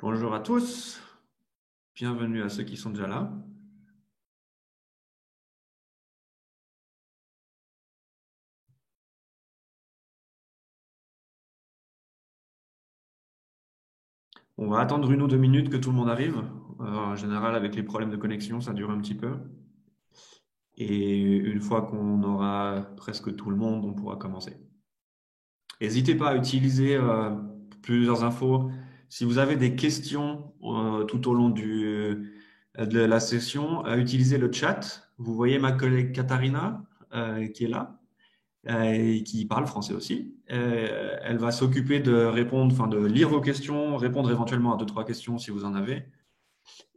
Bonjour à tous, bienvenue à ceux qui sont déjà là. On va attendre 1 ou 2 minutes que tout le monde arrive. En général, avec les problèmes de connexion, ça dure un petit peu. Et une fois qu'on aura presque tout le monde, on pourra commencer. N'hésitez pas à utiliser plusieurs infos. Si vous avez des questions tout au long de la session, utilisez le chat. Vous voyez ma collègue Katharina qui est là. Et qui parle français aussi. Elle va s'occuper de répondre, enfin de lire vos questions, répondre éventuellement à 2, 3 questions si vous en avez.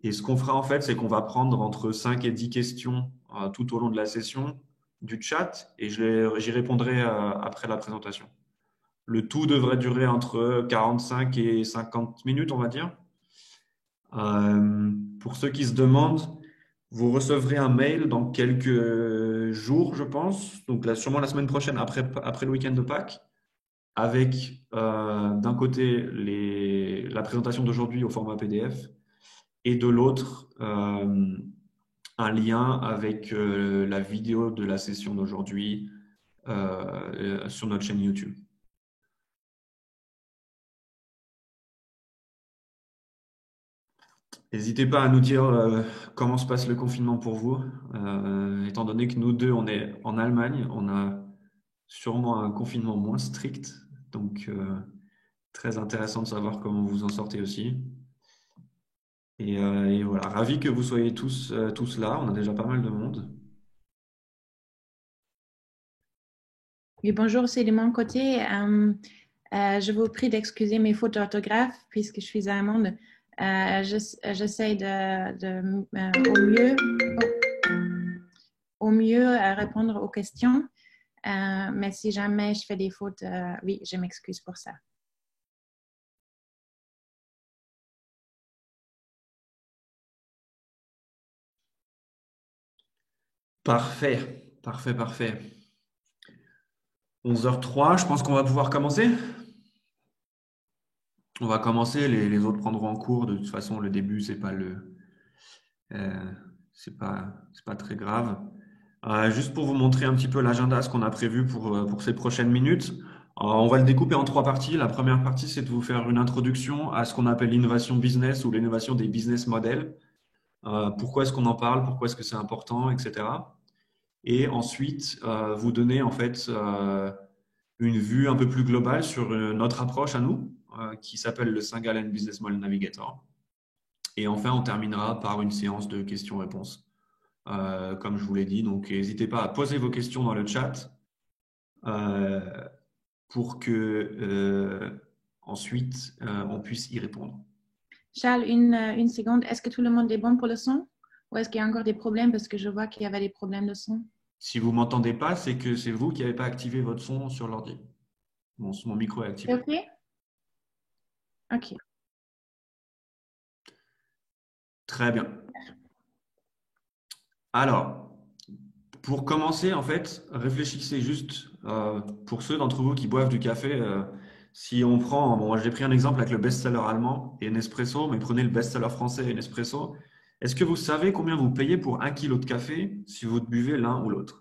Et ce qu'on fera en fait, c'est qu'on va prendre entre 5 et 10 questions tout au long de la session du chat et j'y répondrai après la présentation. Le tout devrait durer entre 45 et 50 minutes, on va dire. Pour ceux qui se demandent, vous recevrez un mail dans quelques jours, je pense, donc là, sûrement la semaine prochaine, après le week-end de Pâques, avec d'un côté la présentation d'aujourd'hui au format PDF et de l'autre un lien avec la vidéo de la session d'aujourd'hui sur notre chaîne YouTube. N'hésitez pas à nous dire comment se passe le confinement pour vous. Étant donné que nous deux, on est en Allemagne, on a sûrement un confinement moins strict. Donc, très intéressant de savoir comment vous en sortez aussi. Et voilà, ravi que vous soyez tous là. On a déjà pas mal de monde. Oui, bonjour, c'est de mon côté. Je vous prie d'excuser mes fautes d'orthographe puisque je suis allemande. J'essaie au mieux répondre aux questions, mais si jamais je fais des fautes, oui, je m'excuse pour ça. Parfait, parfait, parfait. 11h03, je pense qu'on va pouvoir commencer. On va commencer, les autres prendront en cours. De toute façon, le début, euh, c'est pas très grave. Juste pour vous montrer un petit peu l'agenda, ce qu'on a prévu pour ces prochaines minutes. On va le découper en 3 parties. La première partie, c'est de vous faire une introduction à ce qu'on appelle l'innovation business ou l'innovation des business models. Pourquoi est-ce qu'on en parle, pourquoi est-ce que c'est important, etc. Et ensuite, vous donner en fait une vue un peu plus globale sur notre approche à nous, qui s'appelle le Single and Business Model Navigator. Et enfin, on terminera par une séance de questions-réponses, comme je vous l'ai dit. Donc, n'hésitez pas à poser vos questions dans le chat euh, pour que ensuite on puisse y répondre. Charles, une seconde. Est-ce que tout le monde est bon pour le son? Ou est-ce qu'il y a encore des problèmes parce que je vois qu'il y avait des problèmes de son? Si vous m'entendez pas, c'est que c'est vous qui n'avez pas activé votre son sur l'ordi. Mon micro est C'est activé. OK? OK. Très bien. Alors, pour commencer, en fait, réfléchissez juste, pour ceux d'entre vous qui boivent du café, si on prend, bon, j'ai pris un exemple avec le best-seller allemand et Nespresso, mais prenez le best-seller français et Nespresso. Est-ce que vous savez combien vous payez pour 1 kilo de café si vous buvez l'un ou l'autre?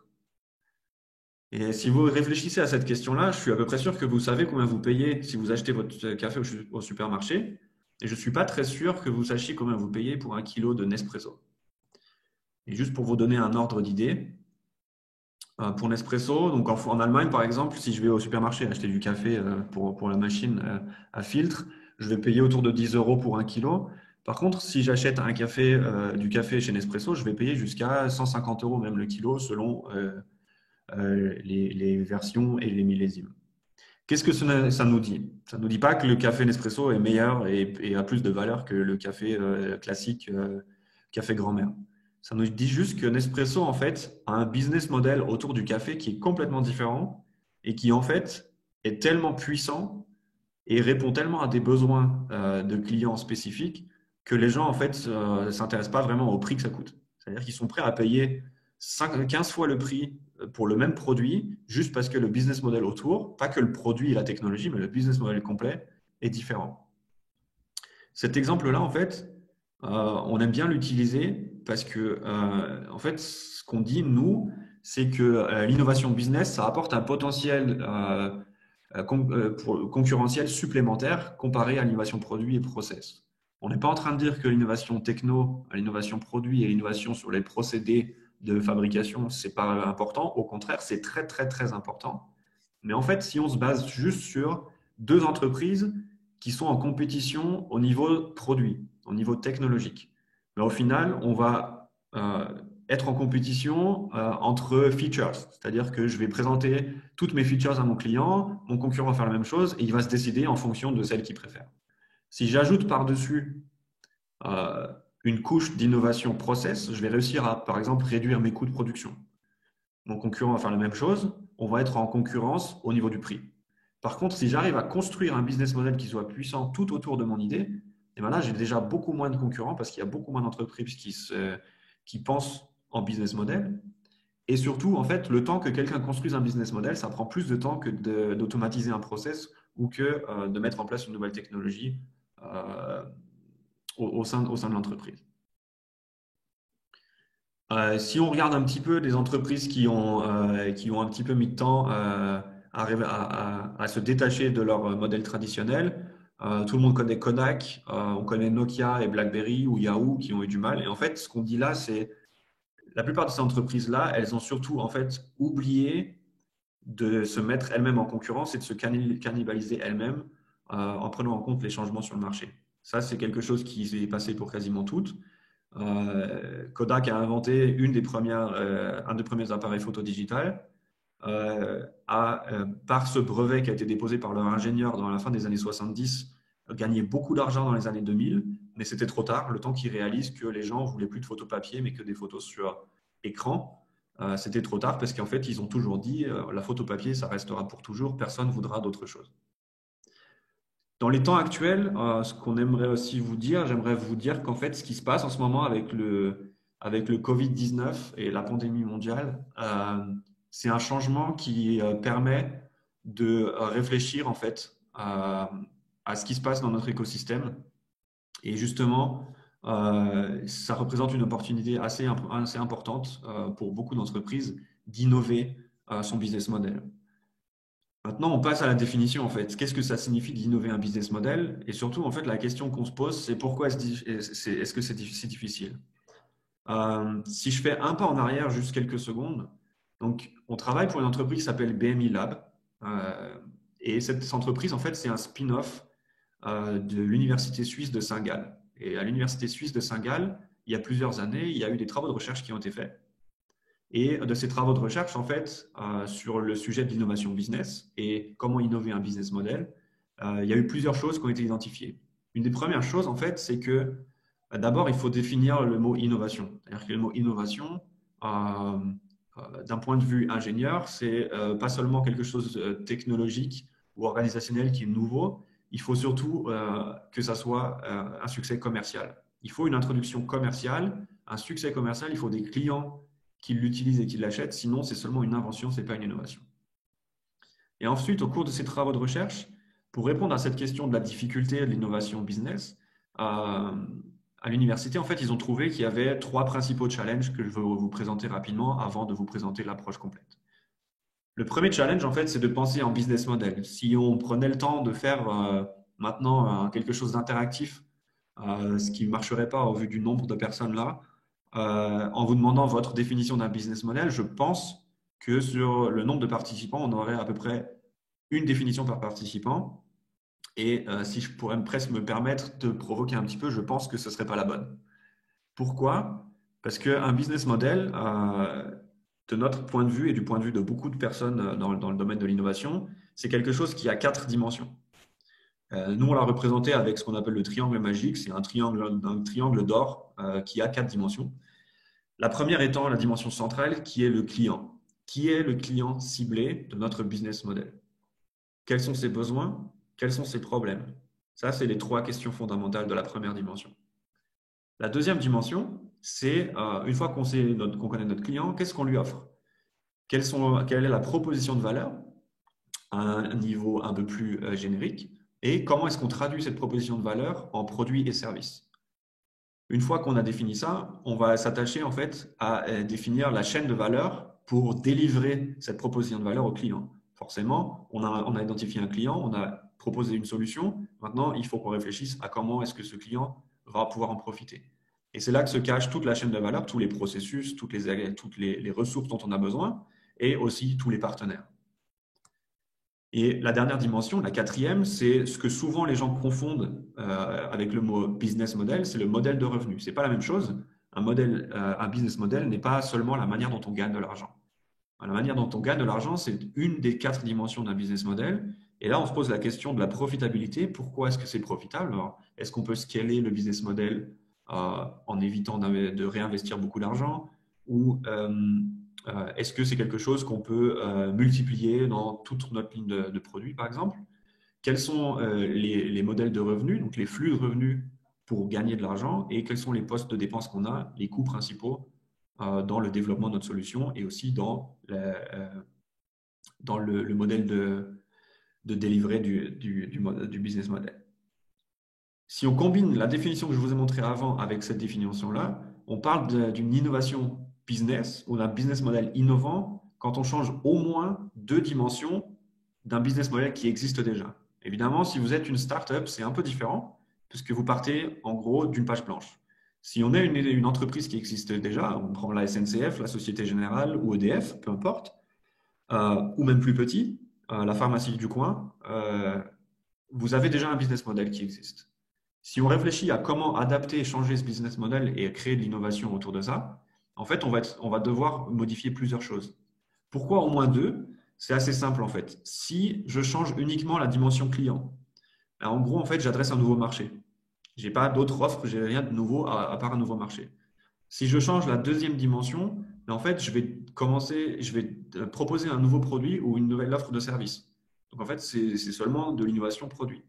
Et si vous réfléchissez à cette question-là, je suis à peu près sûr que vous savez combien vous payez si vous achetez votre café au supermarché. Et je ne suis pas très sûr que vous sachiez combien vous payez pour 1 kilo de Nespresso. Et juste pour vous donner un ordre d'idée, pour Nespresso, donc en Allemagne par exemple, si je vais au supermarché acheter du café pour la machine à filtre, je vais payer autour de 10 euros pour 1 kilo. Par contre, si j'achète du café chez Nespresso, je vais payer jusqu'à 150 euros même le kilo selon les versions et les millésimes. Qu'est-ce que ça nous dit? Ça ne nous dit pas que le café Nespresso est meilleur et a plus de valeur que le café classique, café grand-mère. Ça nous dit juste que Nespresso, en fait, a un business model autour du café qui est complètement différent et qui, en fait, est tellement puissant et répond tellement à des besoins de clients spécifiques que les gens, en fait, ne s'intéressent pas vraiment au prix que ça coûte. C'est-à-dire qu'ils sont prêts à payer 15 fois le prix pour le même produit, juste parce que le business model autour, pas que le produit et la technologie, mais le business model complet est différent. Cet exemple-là, en fait, on aime bien l'utiliser parce que, en fait, ce qu'on dit, nous, c'est que l'innovation business, ça apporte un potentiel concurrentiel supplémentaire comparé à l'innovation produit et process. On n'est pas en train de dire que l'innovation techno, l'innovation produit et l'innovation sur les procédés de fabrication, c'est pas important. Au contraire, c'est très, très, très important. Mais en fait, si on se base juste sur deux entreprises qui sont en compétition au niveau produit, au niveau technologique, mais au final, on va être en compétition entre features. C'est-à-dire que je vais présenter toutes mes features à mon client, mon concurrent va faire la même chose et il va se décider en fonction de celle qu'il préfère. Si j'ajoute par-dessus euh, une couche d'innovation process, je vais réussir à, par exemple, réduire mes coûts de production. Mon concurrent va faire la même chose, on va être en concurrence au niveau du prix. Par contre, si j'arrive à construire un business model qui soit puissant tout autour de mon idée, et ben là, j'ai déjà beaucoup moins de concurrents parce qu'il y a beaucoup moins d'entreprises qui pensent en business model. Et surtout, en fait, le temps que quelqu'un construise un business model, ça prend plus de temps que d'automatiser un process ou que de mettre en place une nouvelle technologie euh, au sein de l'entreprise. Si on regarde un petit peu des entreprises qui ont un petit peu mis de temps à se détacher de leur modèle traditionnel, tout le monde connaît Kodak, on connaît Nokia et BlackBerry ou Yahoo qui ont eu du mal. Et en fait, ce qu'on dit là, c'est la plupart de ces entreprises-là, elles ont surtout en fait oublié de se mettre elles-mêmes en concurrence et de se cannibaliser elles-mêmes en prenant en compte les changements sur le marché. Ça, c'est quelque chose qui s'est passé pour quasiment toutes. Kodak a inventé un des premiers appareils photo digital. Par ce brevet qui a été déposé par leur ingénieur dans la fin des années 70, gagné beaucoup d'argent dans les années 2000, mais c'était trop tard, le temps qu'ils réalisent que les gens ne voulaient plus de photos papier, mais que des photos sur écran. C'était trop tard parce qu'en fait, ils ont toujours dit la photo papier, ça restera pour toujours, personne ne voudra d'autre chose. Dans les temps actuels, ce qu'on aimerait aussi vous dire, j'aimerais vous dire qu'en fait, ce qui se passe en ce moment avec le Covid-19 et la pandémie mondiale, c'est un changement qui permet de réfléchir en fait à ce qui se passe dans notre écosystème. Et justement, ça représente une opportunité assez importante pour beaucoup d'entreprises d'innover son business model. Maintenant, on passe à la définition en fait. Qu'est-ce que ça signifie d'innover un business model? Et surtout, en fait, la question qu'on se pose, c'est pourquoi est-ce que c'est difficile? Si je fais un pas en arrière, juste quelques secondes, donc on travaille pour une entreprise qui s'appelle BMI Lab. Euh, et cette entreprise, en fait, c'est un spin-off de l'université suisse de Saint-Gall. Et à l'université suisse de Saint-Gall, il y a plusieurs années, il y a eu des travaux de recherche qui ont été faits. Et de ces travaux de recherche, en fait, sur le sujet de l'innovation business et comment innover un business model, il y a eu plusieurs choses qui ont été identifiées. Une des premières choses, en fait, c'est que d'abord, il faut définir le mot innovation. C'est-à-dire que le mot innovation, d'un point de vue ingénieur, c'est pas seulement quelque chose de technologique ou organisationnel qui est nouveau, il faut surtout que ça soit un succès commercial. Il faut une introduction commerciale, un succès commercial, il faut des clients qui l'utilisent et qui l'achètent, sinon c'est seulement une invention, ce n'est pas une innovation. Et ensuite, au cours de ces travaux de recherche, pour répondre à cette question de la difficulté de l'innovation business, à l'université, en fait, ils ont trouvé qu'il y avait trois principaux challenges que je veux vous présenter rapidement avant de vous présenter l'approche complète. Le premier challenge, en fait, c'est de penser en business model. Si on prenait le temps de faire maintenant quelque chose d'interactif, ce qui ne marcherait pas au vu du nombre de personnes là, en vous demandant votre définition d'un business model, je pense que sur le nombre de participants, on aurait à peu près une définition par participant. Et si je pourrais presque me permettre de provoquer un petit peu, je pense que ce ne serait pas la bonne. Pourquoi? Parce qu'un business model, de notre point de vue et du point de vue de beaucoup de personnes dans le domaine de l'innovation, c'est quelque chose qui a quatre dimensions. Nous, on l'a représenté avec ce qu'on appelle le triangle magique. C'est un triangle d'or qui a quatre dimensions. La première étant la dimension centrale qui est le client. Qui est le client ciblé de notre business model? Quels sont ses besoins? Quels sont ses problèmes? Ça, c'est les trois questions fondamentales de la première dimension. La deuxième dimension, c'est une fois qu'on connaît notre client, qu'est-ce qu'on lui offre? Quelle est la proposition de valeur à un niveau un peu plus générique? et comment est-ce qu'on traduit cette proposition de valeur en produits et services. Une fois qu'on a défini ça, on va s'attacher en fait à définir la chaîne de valeur pour délivrer cette proposition de valeur au client. Forcément, on a identifié un client, on a proposé une solution. Maintenant, il faut qu'on réfléchisse à comment est-ce que ce client va pouvoir en profiter. Et c'est là que se cache toute la chaîne de valeur, tous les processus, toutes les ressources dont on a besoin et aussi tous les partenaires. Et la dernière dimension, la quatrième, c'est ce que souvent les gens confondent avec le mot business model, c'est le modèle de revenu. Ce n'est pas la même chose. Un business model n'est pas seulement la manière dont on gagne de l'argent. La manière dont on gagne de l'argent, c'est une des 4 dimensions d'un business model. Et là, on se pose la question de la profitabilité. Pourquoi est-ce que c'est profitable? Est-ce qu'on peut scaler le business model en évitant de réinvestir beaucoup d'argent? Ou est-ce que c'est quelque chose qu'on peut multiplier dans toute notre ligne de produits, par exemple? Quels sont les modèles de revenus, donc les flux de revenus pour gagner de l'argent, et quels sont les postes de dépenses qu'on a, les coûts principaux dans le développement de notre solution et aussi dans le modèle de délivrer du business model. Si on combine la définition que je vous ai montrée avant avec cette définition-là, on parle d'une innovation business ou d'un business model innovant quand on change au moins 2 dimensions d'un business model qui existe déjà. Évidemment, si vous êtes une startup, c'est un peu différent puisque vous partez en gros d'une page blanche. Si on est une entreprise qui existe déjà, on prend la SNCF, la Société Générale ou EDF, peu importe, ou même plus petit, la pharmacie du coin, vous avez déjà un business model qui existe. Si on réfléchit à comment adapter et changer ce business model et créer de l'innovation autour de ça, en fait, on va devoir modifier plusieurs choses. Pourquoi au moins 2? C'est assez simple en fait. Si je change uniquement la dimension client, en gros, en fait, j'adresse un nouveau marché. Je n'ai pas d'autres offres, je n'ai rien de nouveau à part un nouveau marché. Si je change la deuxième dimension, en fait, je vais proposer un nouveau produit ou une nouvelle offre de service. Donc en fait, c'est seulement de l'innovation produit.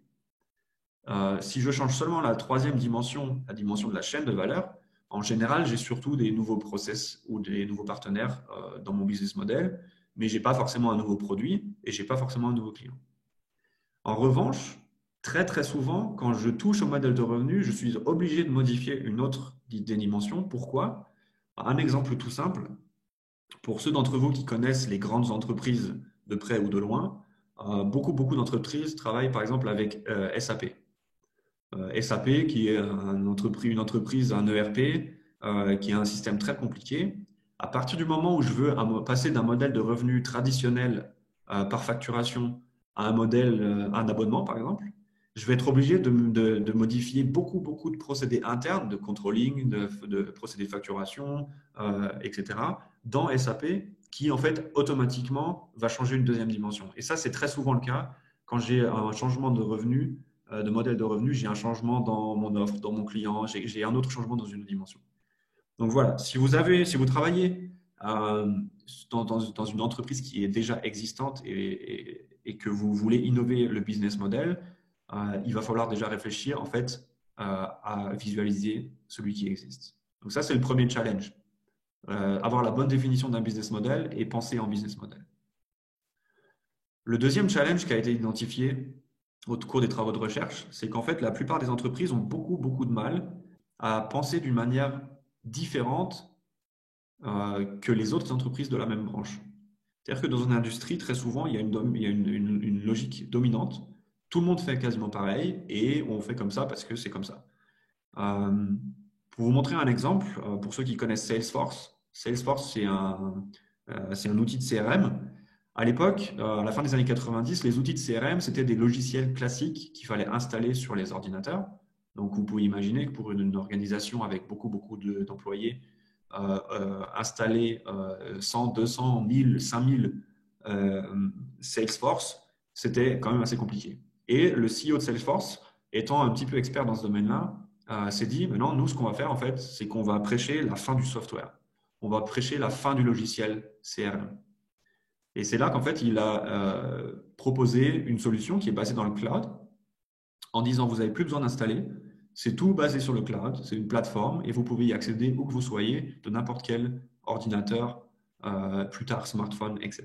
Si je change seulement la troisième dimension, la dimension de la chaîne de valeur, en général, j'ai surtout des nouveaux process ou des nouveaux partenaires dans mon business model, mais je n'ai pas forcément un nouveau produit et je n'ai pas forcément un nouveau client. En revanche, très très souvent, quand je touche au modèle de revenu, je suis obligé de modifier une autre des dimensions. Pourquoi? Un exemple tout simple, pour ceux d'entre vous qui connaissent les grandes entreprises de près ou de loin, beaucoup d'entreprises travaillent par exemple avec SAP. SAP qui est une entreprise, un ERP, qui est un système très compliqué. À partir du moment où je veux passer d'un modèle de revenu traditionnel par facturation à un modèle, un abonnement par exemple, je vais être obligé de modifier beaucoup de procédés internes, de controlling, de procédés de facturation, etc., dans SAP, qui en fait automatiquement va changer une deuxième dimension. Et ça, c'est très souvent le cas quand j'ai un changement de revenu, de modèle de revenu, j'ai un changement dans mon offre, dans mon client, j'ai un autre changement dans une autre dimension. Donc voilà, si vous travaillez dans une entreprise qui est déjà existante et que vous voulez innover le business model, il va falloir déjà réfléchir en fait à visualiser celui qui existe. Donc ça, c'est le premier challenge. Avoir la bonne définition d'un business model et penser en business model. Le deuxième challenge qui a été identifié au cours des travaux de recherche, c'est qu'en fait, la plupart des entreprises ont beaucoup de mal à penser d'une manière différente que les autres entreprises de la même branche. C'est-à-dire que dans une industrie, très souvent, il y a une logique dominante. Tout le monde fait quasiment pareil et on fait comme ça parce que c'est comme ça. Pour vous montrer un exemple, pour ceux qui connaissent Salesforce, Salesforce, c'est un outil de CRM. À l'époque, à la fin des années 90, les outils de CRM, c'était des logiciels classiques qu'il fallait installer sur les ordinateurs. Donc, vous pouvez imaginer que pour une organisation avec beaucoup d'employés, installer 100, 200, 1000, 5000 Salesforce, c'était quand même assez compliqué. Et le CEO de Salesforce, étant un petit peu expert dans ce domaine-là, s'est dit, maintenant, nous, ce qu'on va faire, en fait, c'est qu'on va prêcher la fin du software. On va prêcher la fin du logiciel CRM. Et c'est là qu'en fait, il a proposé une solution qui est basée dans le cloud, en disant, vous n'avez plus besoin d'installer, c'est tout basé sur le cloud, c'est une plateforme et vous pouvez y accéder où que vous soyez, de n'importe quel ordinateur, plus tard smartphone, etc.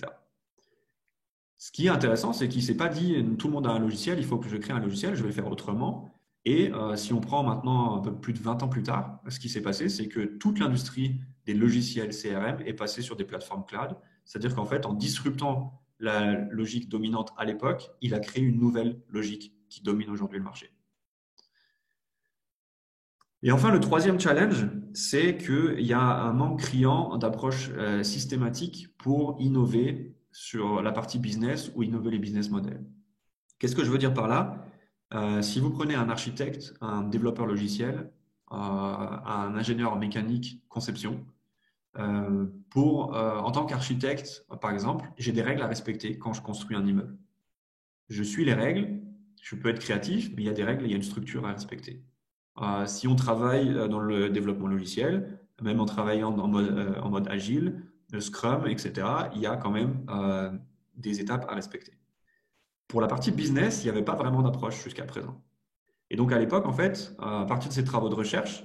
Ce qui est intéressant, c'est qu'il ne s'est pas dit tout le monde a un logiciel, il faut que je crée un logiciel, je vais le faire autrement. Et si on prend maintenant un peu plus de 20 ans plus tard, ce qui s'est passé, c'est que toute l'industrie des logiciels CRM est passée sur des plateformes cloud. C'est-à-dire qu'en fait, en disruptant la logique dominante à l'époque, il a créé une nouvelle logique qui domine aujourd'hui le marché. Et enfin, le troisième challenge, c'est qu'il y a un manque criant d'approche systématique pour innover sur la partie business ou innover les business models. Qu'est-ce que je veux dire par là? Si vous prenez un architecte, un développeur logiciel, un ingénieur en mécanique conception, en tant qu'architecte, par exemple, j'ai des règles à respecter quand je construis un immeuble. Je suis les règles, je peux être créatif, mais il y a des règles, il y a une structure à respecter. Si on travaille dans le développement logiciel, même en travaillant en mode agile, le Scrum, etc., il y a quand même des étapes à respecter. Pour la partie business, il n'y avait pas vraiment d'approche jusqu'à présent. Et donc à l'époque, en fait, à partir de ces travaux de recherche,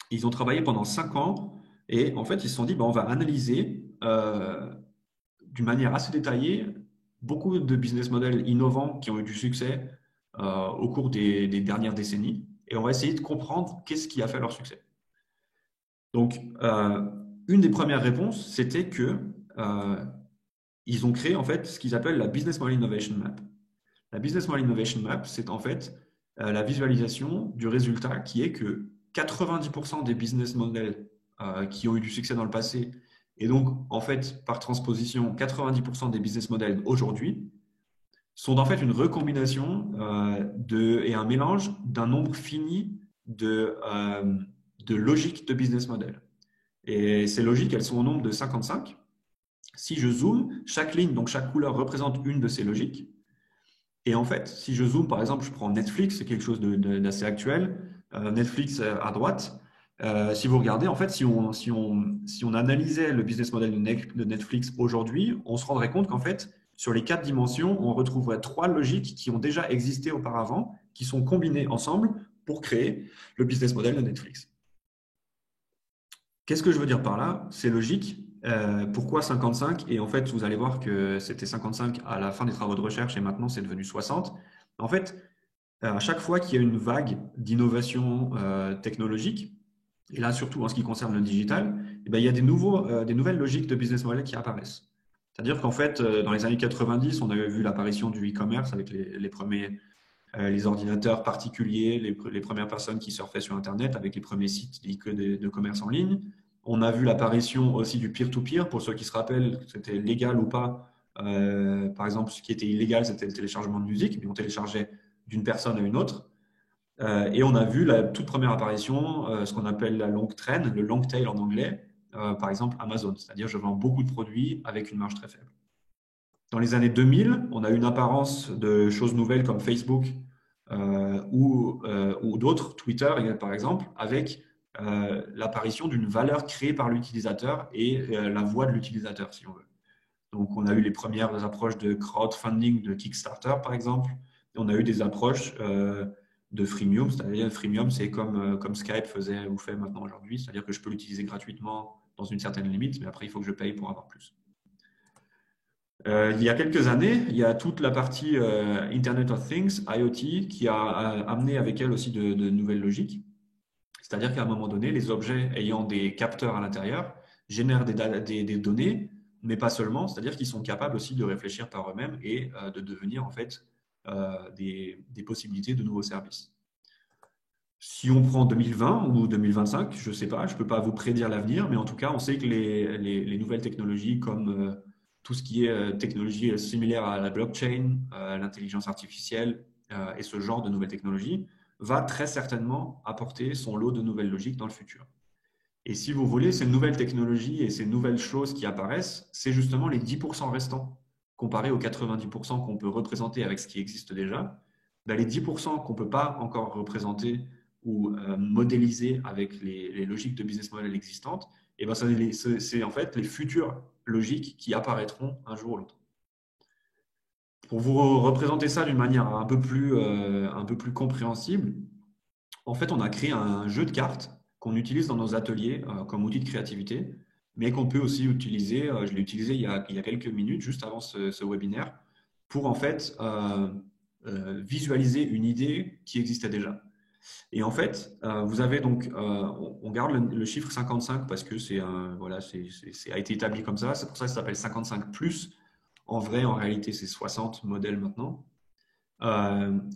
ils ont travaillé pendant 5 ans et en fait, ils se sont dit, on va analyser d'une manière assez détaillée beaucoup de business models innovants qui ont eu du succès au cours des dernières décennies et on va essayer de comprendre qu'est-ce qui a fait leur succès. Donc, une des premières réponses, c'était que ils ont créé en fait ce qu'ils appellent la Business Model Innovation Map. La Business Model Innovation Map, c'est en fait la visualisation du résultat qui est que 90% des business models qui ont eu du succès dans le passé, et donc en fait par transposition 90% des business models aujourd'hui, sont en fait une recombination et un mélange d'un nombre fini de logiques de business model. Et ces logiques, elles sont au nombre de 55. Si je zoome, chaque ligne, donc chaque couleur représente une de ces logiques. Et en fait, si je zoome, par exemple, je prends Netflix, c'est quelque chose d'assez actuel. Netflix à droite. Si vous regardez, en fait, si on analysait le business model de Netflix aujourd'hui, on se rendrait compte qu'en fait, sur les 4 dimensions, on retrouverait 3 logiques qui ont déjà existé auparavant, qui sont combinées ensemble pour créer le business model de Netflix. Qu'est-ce que je veux dire par là? C'est logique. Pourquoi 55? Et en fait, vous allez voir que c'était 55 à la fin des travaux de recherche et maintenant c'est devenu 60. En fait, à chaque fois qu'il y a une vague d'innovation technologique, et là surtout en ce qui concerne le digital, eh bien, il y a des nouvelles logiques de business model qui apparaissent. C'est-à-dire qu'en fait, dans les années 90, on avait vu l'apparition du e-commerce avec les premiers les ordinateurs particuliers, les premières personnes qui surfaient sur Internet avec les premiers sites de commerce en ligne. On a vu l'apparition aussi du peer-to-peer. Pour ceux qui se rappellent, c'était légal ou pas. Par exemple, ce qui était illégal, c'était le téléchargement de musique, mais on téléchargeait d'une personne à une autre. Et on a vu la toute première apparition, ce qu'on appelle la long train, le long tail en anglais, par exemple Amazon. C'est-à-dire, je vends beaucoup de produits avec une marge très faible. Dans les années 2000, on a eu une apparence de choses nouvelles comme Facebook ou d'autres, Twitter par exemple, avec l'apparition d'une valeur créée par l'utilisateur et la voix de l'utilisateur, si on veut. Donc, on a eu les premières approches de crowdfunding de Kickstarter, par exemple. Et on a eu des approches de freemium, c'est-à-dire freemium, c'est comme Skype faisait ou fait maintenant aujourd'hui, c'est-à-dire que je peux l'utiliser gratuitement dans une certaine limite, mais après, il faut que je paye pour avoir plus. Il y a quelques années, il y a toute la partie Internet of Things, IoT, qui a amené avec elle aussi de nouvelles logiques. C'est-à-dire qu'à un moment donné, les objets ayant des capteurs à l'intérieur génèrent des données, mais pas seulement. C'est-à-dire qu'ils sont capables aussi de réfléchir par eux-mêmes et de devenir en fait des possibilités de nouveaux services. Si on prend 2020 ou 2025, je ne sais pas, je ne peux pas vous prédire l'avenir, mais en tout cas, on sait que les nouvelles technologies comme tout ce qui est technologie similaire à la blockchain, l'intelligence artificielle et ce genre de nouvelles technologies va très certainement apporter son lot de nouvelles logiques dans le futur. Et si vous voulez, ces nouvelles technologies et ces nouvelles choses qui apparaissent, c'est justement les 10% restants comparés aux 90% qu'on peut représenter avec ce qui existe déjà. Ben, les 10% qu'on ne peut pas encore représenter ou modéliser avec les logiques de business model existantes, et ben c'est en fait les futures logiques qui apparaîtront un jour ou l'autre. Pour vous représenter ça d'une manière un peu plus compréhensible, en fait, on a créé un jeu de cartes qu'on utilise dans nos ateliers comme outil de créativité, mais qu'on peut aussi utiliser, je l'ai utilisé il y a quelques minutes, juste avant ce webinaire, pour en fait visualiser une idée qui existait déjà. Et en fait, vous avez donc, on garde le chiffre 55 parce que voilà, a été établi comme ça. C'est pour ça que ça s'appelle 55 plus. En vrai, en réalité, c'est 60 modèles maintenant.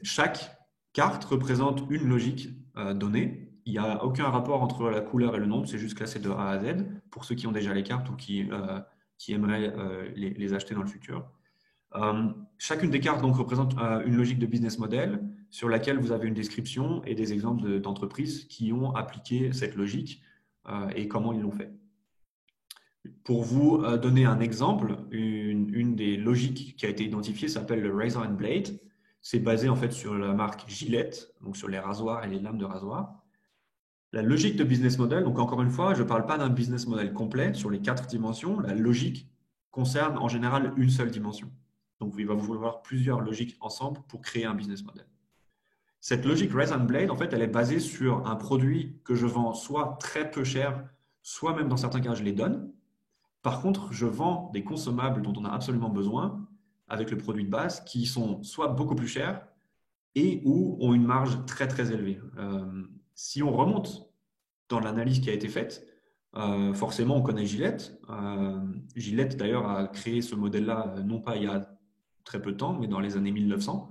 Chaque carte représente une logique donnée. Il n'y a aucun rapport entre la couleur et le nombre, c'est juste classé de A à Z pour ceux qui ont déjà les cartes ou qui aimeraient les acheter dans le futur. Chacune des cartes donc représente une logique de business model sur laquelle vous avez une description et des exemples d'entreprises qui ont appliqué cette logique et comment ils l'ont fait. Pour vous donner un exemple, une des logiques qui a été identifiée s'appelle le Razor and Blade. C'est basé en fait sur la marque Gillette, donc sur les rasoirs et les lames de rasoir. La logique de business model, donc encore une fois, je ne parle pas d'un business model complet sur les 4 dimensions. La logique concerne en général une seule dimension. Donc, il va vous falloir plusieurs logiques ensemble pour créer un business model. Cette logique Razor and Blade, en fait, elle est basée sur un produit que je vends soit très peu cher, soit même dans certains cas, je les donne. Par contre, je vends des consommables dont on a absolument besoin avec le produit de base qui sont soit beaucoup plus chers et ou ont une marge très très élevée. Si on remonte dans l'analyse qui a été faite, forcément on connaît Gillette. Gillette d'ailleurs a créé ce modèle-là non pas il y a très peu de temps, mais dans les années 1900.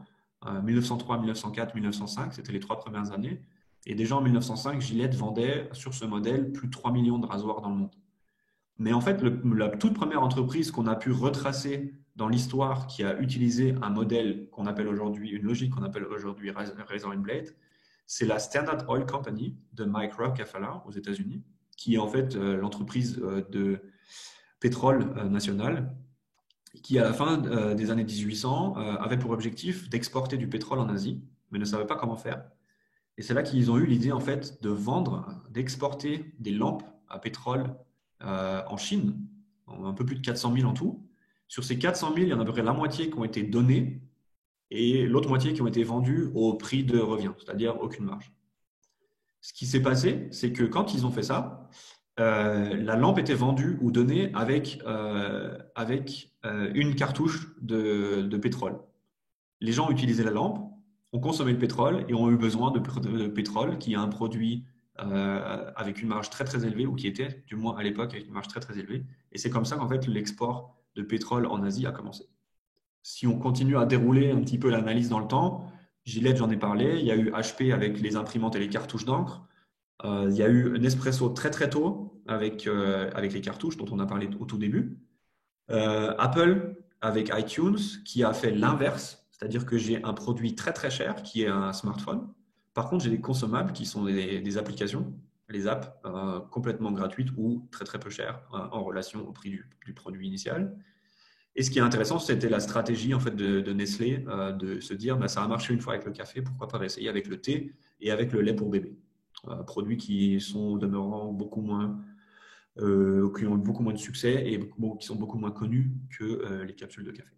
1903, 1904, 1905, c'était les 3 premières années. Et déjà en 1905, Gillette vendait sur ce modèle plus de 3 millions de rasoirs dans le monde. Mais en fait, la toute première entreprise qu'on a pu retracer dans l'histoire qui a utilisé un modèle qu'on appelle aujourd'hui, une logique qu'on appelle aujourd'hui Razor and Blade, c'est la Standard Oil Company de Mike Rockefeller aux États-Unis, qui est en fait l'entreprise de pétrole nationale, qui à la fin des années 1800 avait pour objectif d'exporter du pétrole en Asie, mais ne savait pas comment faire. Et c'est là qu'ils ont eu l'idée en fait de vendre, d'exporter des lampes à pétrole en Chine, un peu plus de 400 000 en tout. Sur ces 400 000, il y en a à peu près la moitié qui ont été donnés et l'autre moitié qui ont été vendus au prix de revient, c'est-à-dire aucune marge. Ce qui s'est passé, c'est que quand ils ont fait ça, la lampe était vendue ou donnée avec une cartouche de pétrole. Les gens utilisaient la lampe, ont consommé le pétrole et ont eu besoin de pétrole qui est un produit avec une marge très très élevée ou qui était du moins à l'époque avec une marge très très élevée. Et c'est comme ça qu'en fait l'export de pétrole en Asie a commencé. Si on continue à dérouler un petit peu l'analyse dans le temps, Gillette, j'en ai parlé, il y a eu HP avec les imprimantes et les cartouches d'encre. Il y a eu Nespresso très très tôt avec les cartouches dont on a parlé au tout début. Apple avec iTunes qui a fait l'inverse, c'est-à-dire que j'ai un produit très très cher qui est un smartphone. Par contre, j'ai des consommables qui sont des applications, les apps complètement gratuites ou très très peu chères en relation au prix du produit initial. Et ce qui est intéressant, c'était la stratégie en fait de Nestlé de se dire bah, ça a marché une fois avec le café, pourquoi pas essayer avec le thé et avec le lait pour bébé. Produits qui sont au demeurant beaucoup moins, qui ont beaucoup moins de succès et qui sont beaucoup moins connus que les capsules de café.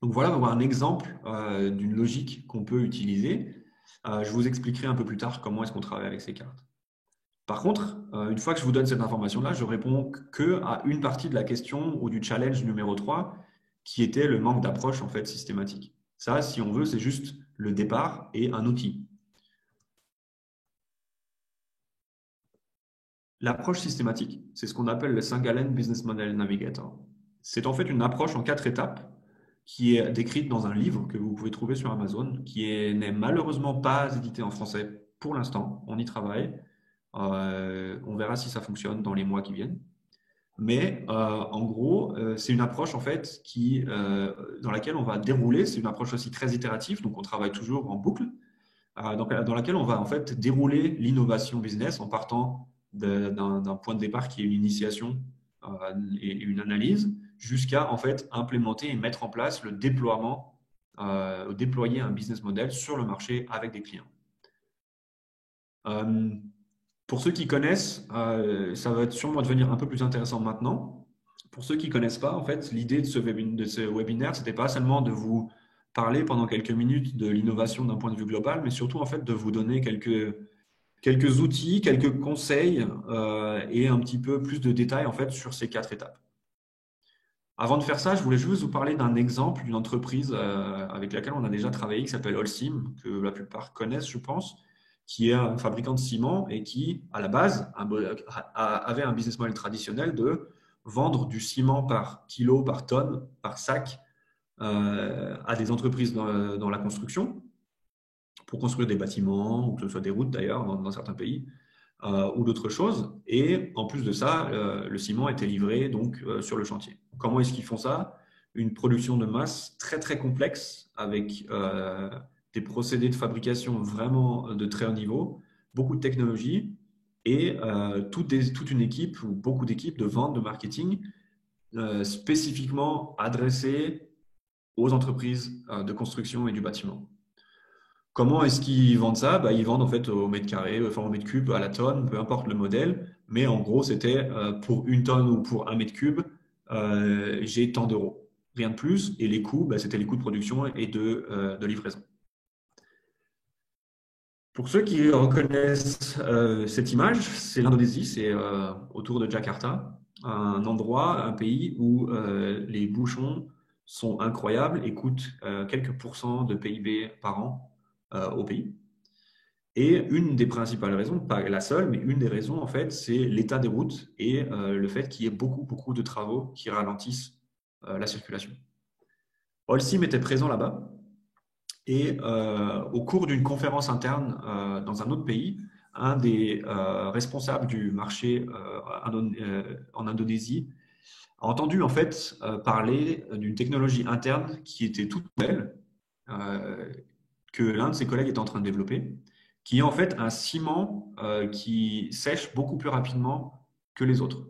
Donc voilà, on va voir un exemple d'une logique qu'on peut utiliser. Je vous expliquerai un peu plus tard comment est-ce qu'on travaille avec ces cartes. Par contre, une fois que je vous donne cette information-là, je réponds que à une partie de la question ou du challenge numéro 3, qui était le manque d'approche en fait systématique. Ça, si on veut, c'est juste le départ et un outil. L'approche systématique, c'est ce qu'on appelle le St. Business Model Navigator. C'est en fait une approche en 4 étapes qui est décrite dans un livre que vous pouvez trouver sur Amazon, qui n'est malheureusement pas édité en français pour l'instant. On y travaille. On verra si ça fonctionne dans les mois qui viennent. Mais en gros, c'est une approche en fait dans laquelle on va dérouler. C'est une approche aussi très itérative, donc on travaille toujours en boucle, dans laquelle on va en fait dérouler l'innovation business en partant d'un point de départ qui est une initiation et une analyse, jusqu'à en fait implémenter et mettre en place le déploiement, déployer un business model sur le marché avec des clients. Pour ceux qui connaissent, ça va sûrement devenir un peu plus intéressant maintenant. Pour ceux qui ne connaissent pas, en fait, l'idée de ce webinaire, ce n'était pas seulement de vous parler pendant quelques minutes de l'innovation d'un point de vue global, mais surtout en fait de vous donner quelques outils, quelques conseils et un petit peu plus de détails en fait sur ces 4 étapes. Avant de faire ça, je voulais juste vous parler d'un exemple d'une entreprise avec laquelle on a déjà travaillé qui s'appelle Holcim, que la plupart connaissent, je pense, qui est un fabricant de ciment et qui, à la base, avait un business model traditionnel de vendre du ciment par kilo, par tonne, par sac à des entreprises dans la construction pour construire des bâtiments ou que ce soit des routes d'ailleurs dans certains pays ou d'autres choses. Et en plus de ça, le ciment était livré donc sur le chantier. Comment est-ce qu'ils font ça? Une production de masse très très complexe avec des procédés de fabrication vraiment de très haut niveau, beaucoup de technologie et toute une équipe ou beaucoup d'équipes de vente, de marketing spécifiquement adressées aux entreprises de construction et du bâtiment. Comment est-ce qu'ils vendent ça? Bah, ils vendent en fait au mètre carré, enfin au mètre cube, à la tonne, peu importe le modèle. Mais en gros, c'était pour une tonne ou pour un mètre cube, j'ai tant d'euros. Rien de plus. Et les coûts, bah, c'était les coûts de production et de livraison. Pour ceux qui reconnaissent cette image, c'est l'Indonésie, c'est autour de Jakarta, un endroit, un pays où les bouchons sont incroyables et coûtent quelques pourcents de PIB par an au pays. Et une des principales raisons, pas la seule, mais une des raisons, en fait, c'est l'état des routes et le fait qu'il y ait beaucoup de travaux qui ralentissent la circulation. Holcim était présent là-bas et au cours d'une conférence interne dans un autre pays, un des responsables du marché en Indonésie a entendu en fait parler d'une technologie interne qui était toute nouvelle, que l'un de ses collègues était en train de développer, qui est en fait un ciment qui sèche beaucoup plus rapidement que les autres.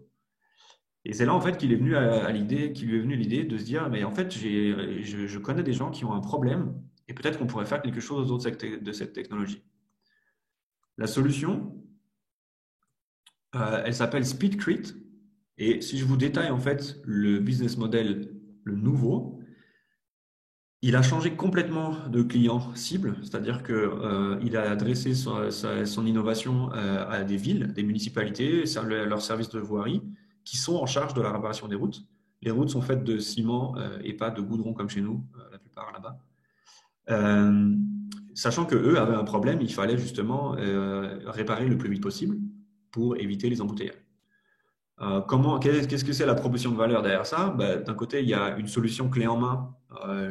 Et c'est là en fait qu'il est venu à l'idée, qu'il lui est venu l'idée de se dire, mais en fait, je connais des gens qui ont un problème et peut-être qu'on pourrait faire quelque chose autour de cette technologie. La solution, elle s'appelle Speedcrete. Et si je vous détaille en fait le business model, le nouveau, il a changé complètement de client cible, c'est-à-dire qu'il a adressé son innovation à des villes, des municipalités, leurs services de voirie, qui sont en charge de la réparation des routes. Les routes sont faites de ciment et pas de goudron comme chez nous, la plupart là-bas. Sachant qu'eux avaient un problème, il fallait justement réparer le plus vite possible pour éviter les embouteillages. Qu'est-ce que c'est la proposition de valeur derrière ça? Ben, d'un côté, il y a une solution clé en main.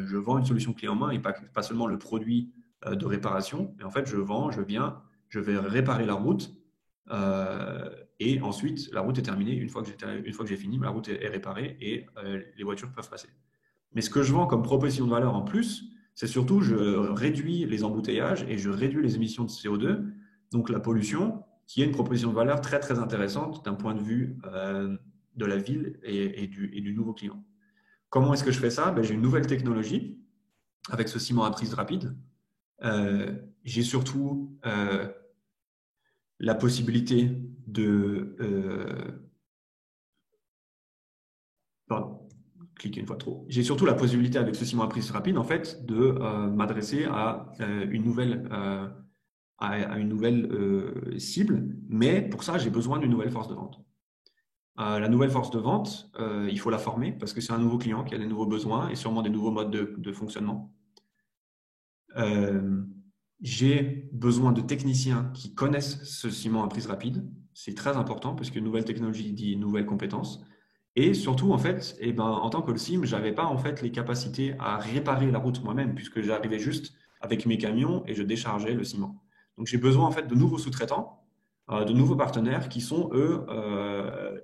Je vends une solution clé en main et pas seulement le produit de réparation. Mais en fait, je vais réparer la route et ensuite, la route est terminée. Une fois que j'ai fini, la route est réparée et les voitures peuvent passer. Mais ce que je vends comme proposition de valeur en plus, c'est surtout je réduis les embouteillages et je réduis les émissions de CO2, donc la pollution, qui est une proposition de valeur très très intéressante d'un point de vue de la ville et du nouveau client. Comment est-ce que je fais ça? Ben, j'ai une nouvelle technologie avec ce ciment à prise rapide. J'ai surtout la possibilité de pardon, cliquer une fois trop. J'ai surtout la possibilité avec ce ciment à prise rapide en fait de m'adresser à une nouvelle cible, mais pour ça j'ai besoin d'une nouvelle force de vente. La nouvelle force de vente, il faut la former parce que c'est un nouveau client qui a des nouveaux besoins et sûrement des nouveaux modes de fonctionnement. J'ai besoin de techniciens qui connaissent ce ciment à prise rapide. C'est très important parce que nouvelle technologie dit nouvelles compétences. Et surtout, en fait, eh ben, en tant que SIM, je n'avais pas en fait, les capacités à réparer la route moi-même puisque j'arrivais juste avec mes camions et je déchargeais le ciment. Donc, j'ai besoin en fait, de nouveaux sous-traitants, de nouveaux partenaires qui sont, eux,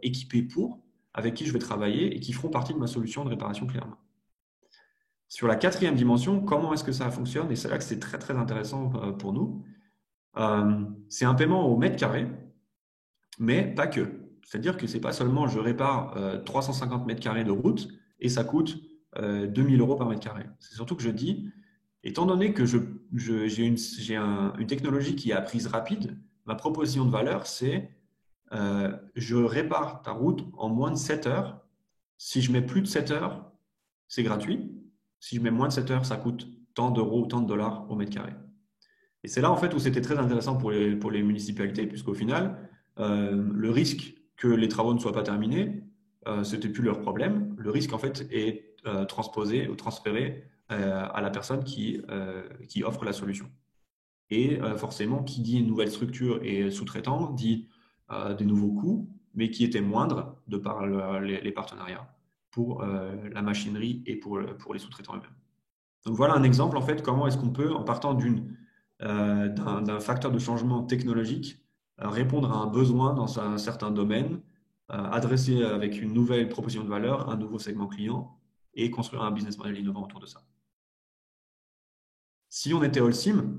équipés avec qui je vais travailler et qui feront partie de ma solution de réparation clé en main. Sur la quatrième dimension, comment est-ce que ça fonctionne? Et c'est là que c'est très, très intéressant pour nous. C'est un paiement au mètre carré, mais pas que. C'est-à-dire que ce n'est pas seulement je répare 350 mètres carrés de route et ça coûte 2000 euros par mètre carré. C'est surtout que je dis, étant donné que j'ai une technologie qui est à prise rapide, ma proposition de valeur, c'est je répare ta route en moins de 7 heures. Si je mets plus de 7 heures, c'est gratuit. Si je mets moins de 7 heures, ça coûte tant d'euros ou tant de dollars au mètre carré. Et c'est là en fait où c'était très intéressant pour les municipalités, puisqu'au final, le risque que les travaux ne soient pas terminés, c'était plus leur problème. Le risque, en fait, est transposé ou transféré à la personne qui offre la solution. Et forcément, qui dit une nouvelle structure et sous-traitant dit des nouveaux coûts, mais qui étaient moindres de par les partenariats pour la machinerie et pour les sous-traitants eux-mêmes. Donc voilà un exemple, en fait, comment est-ce qu'on peut, en partant d'un facteur de changement technologique, répondre à un besoin dans un certain domaine, adresser avec une nouvelle proposition de valeur un nouveau segment client et construire un business model innovant autour de ça. Si on était Holcim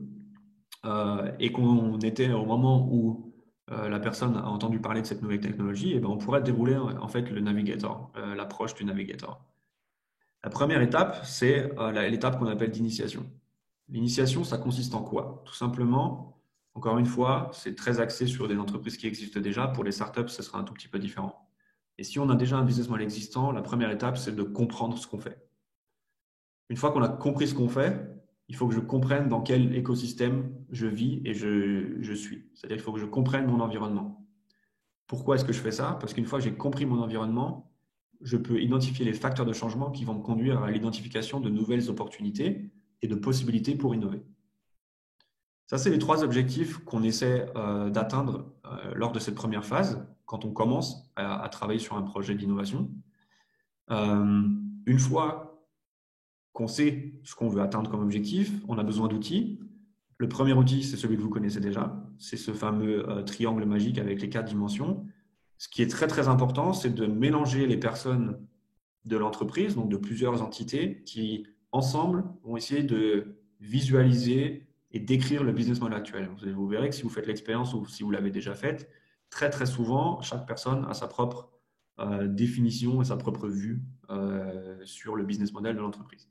et qu'on était au moment où la personne a entendu parler de cette nouvelle technologie, et ben on pourrait dérouler en fait le navigator, l'approche du navigator. La première étape, c'est l'étape qu'on appelle d'initiation. L'initiation, ça consiste en quoi? Tout simplement, encore une fois, c'est très axé sur des entreprises qui existent déjà. Pour les startups, ce sera un tout petit peu différent. Et si on a déjà un business model existant, la première étape, c'est de comprendre ce qu'on fait. Une fois qu'on a compris ce qu'on fait, il faut que je comprenne dans quel écosystème je vis et je suis. C'est-à-dire qu'il faut que je comprenne mon environnement. Pourquoi est-ce que je fais ça? Parce qu'une fois que j'ai compris mon environnement, je peux identifier les facteurs de changement qui vont me conduire à l'identification de nouvelles opportunités et de possibilités pour innover. Ça, c'est les trois objectifs qu'on essaie d'atteindre lors de cette première phase, quand on commence à travailler sur un projet d'innovation. Une fois qu'on sait ce qu'on veut atteindre comme objectif, on a besoin d'outils. Le premier outil, c'est celui que vous connaissez déjà, c'est ce fameux triangle magique avec les 4 dimensions. Ce qui est très très important, c'est de mélanger les personnes de l'entreprise, donc de plusieurs entités qui, ensemble, vont essayer de visualiser et décrire le business model actuel. Vous verrez que si vous faites l'expérience ou si vous l'avez déjà faite, très très souvent, chaque personne a sa propre définition et sa propre vue sur le business model de l'entreprise.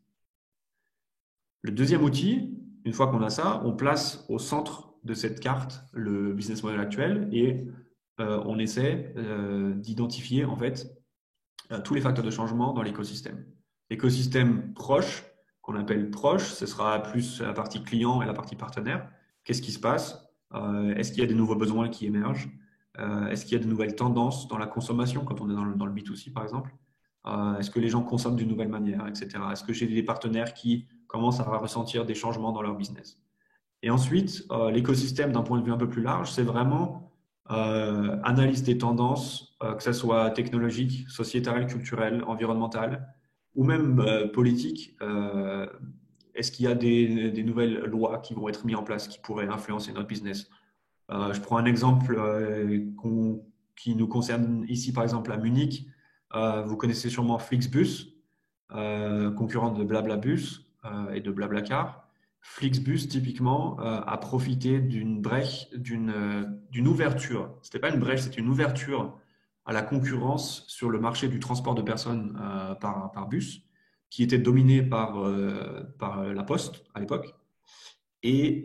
Le deuxième outil, une fois qu'on a ça, on place au centre de cette carte le business model actuel et on essaie d'identifier en fait tous les facteurs de changement dans l'écosystème. L'écosystème proche, qu'on appelle proche, ce sera plus la partie client et la partie partenaire. Qu'est-ce qui se passe? Est-ce qu'il y a des nouveaux besoins qui émergent? Est-ce qu'il y a de nouvelles tendances dans la consommation quand on est dans le B2C par exemple? Est-ce que les gens consomment d'une nouvelle manière, etc. Est-ce que j'ai des partenaires qui commencent à ressentir des changements dans leur business? Et ensuite, l'écosystème d'un point de vue un peu plus large, c'est vraiment analyse des tendances, que ce soit technologiques, sociétales, culturelles, environnementales ou même politiques. Est-ce qu'il y a des nouvelles lois qui vont être mises en place qui pourraient influencer notre business? Je prends un exemple qui nous concerne ici, par exemple à Munich. Vous connaissez sûrement Flixbus, concurrent de BlaBlaBus et de BlaBlaCar. Flixbus, typiquement, a profité d'une brèche, d'une ouverture. Ce n'était pas une brèche, c'était une ouverture à la concurrence sur le marché du transport de personnes par bus, qui était dominé par la Poste à l'époque. Et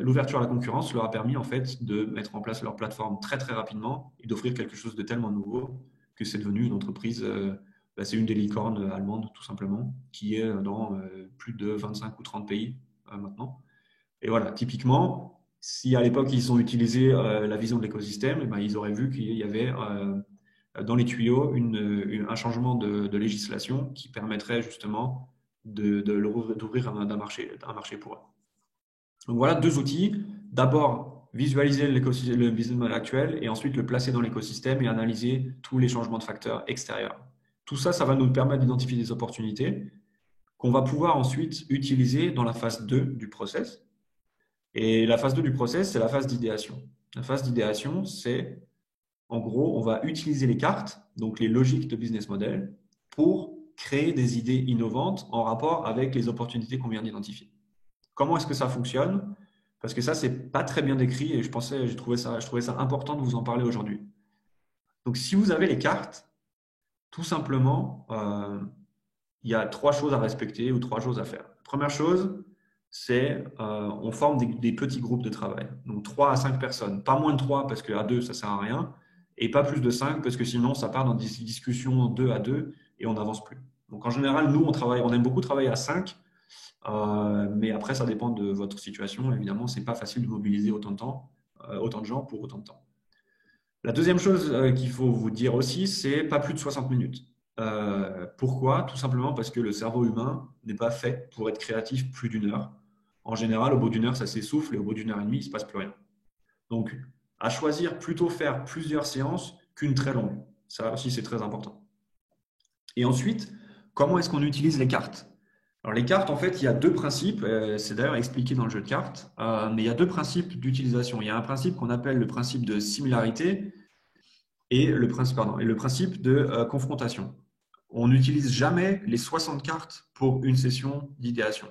l'ouverture à la concurrence leur a permis en fait de mettre en place leur plateforme très très rapidement et d'offrir quelque chose de tellement nouveau que c'est devenu une entreprise, c'est une des licornes allemandes tout simplement, qui est dans plus de 25 ou 30 pays maintenant. Et voilà, typiquement, si à l'époque ils ont utilisé la vision de l'écosystème, eh ben, ils auraient vu qu'il y avait dans les tuyaux un changement de législation qui permettrait justement d'ouvrir un marché pour eux. Donc voilà deux outils. D'abord, visualiser le business model actuel et ensuite le placer dans l'écosystème et analyser tous les changements de facteurs extérieurs. Tout ça, ça va nous permettre d'identifier des opportunités qu'on va pouvoir ensuite utiliser dans la phase 2 du process. Et la phase 2 du process, c'est la phase d'idéation. La phase d'idéation, c'est en gros, on va utiliser les cartes, donc les logiques de business model, pour créer des idées innovantes en rapport avec les opportunités qu'on vient d'identifier. Comment est-ce que ça fonctionne? Parce que ça, c'est pas très bien décrit et je trouvais ça important de vous en parler aujourd'hui. Donc, si vous avez les cartes, tout simplement, il y a 3 choses à respecter ou 3 choses à faire. La première chose, c'est on forme des petits groupes de travail. Donc, 3 à 5 personnes. Pas moins de 3 parce qu'à 2, ça ne sert à rien. Et pas plus de 5 parce que sinon, ça part dans des discussions 2 à 2 et on n'avance plus. Donc, en général, nous, on aime beaucoup travailler à 5. Mais après, ça dépend de votre situation. Évidemment, ce n'est pas facile de mobiliser autant de gens pour autant de temps. La deuxième chose qu'il faut vous dire aussi, c'est pas plus de 60 minutes. Pourquoi? Tout simplement parce que le cerveau humain n'est pas fait pour être créatif plus d'une heure. En général, au bout d'une heure, ça s'essouffle et au bout d'une heure et demie, il ne se passe plus rien. Donc, à choisir, plutôt faire plusieurs séances qu'une très longue. Ça aussi, c'est très important. Et ensuite, comment est-ce qu'on utilise les cartes? Alors, les cartes, en fait, il y a deux principes. C'est d'ailleurs expliqué dans le jeu de cartes. Mais il y a deux principes d'utilisation. Il y a un principe qu'on appelle le principe de similarité et le principe de confrontation. On n'utilise jamais les 60 cartes pour une session d'idéation.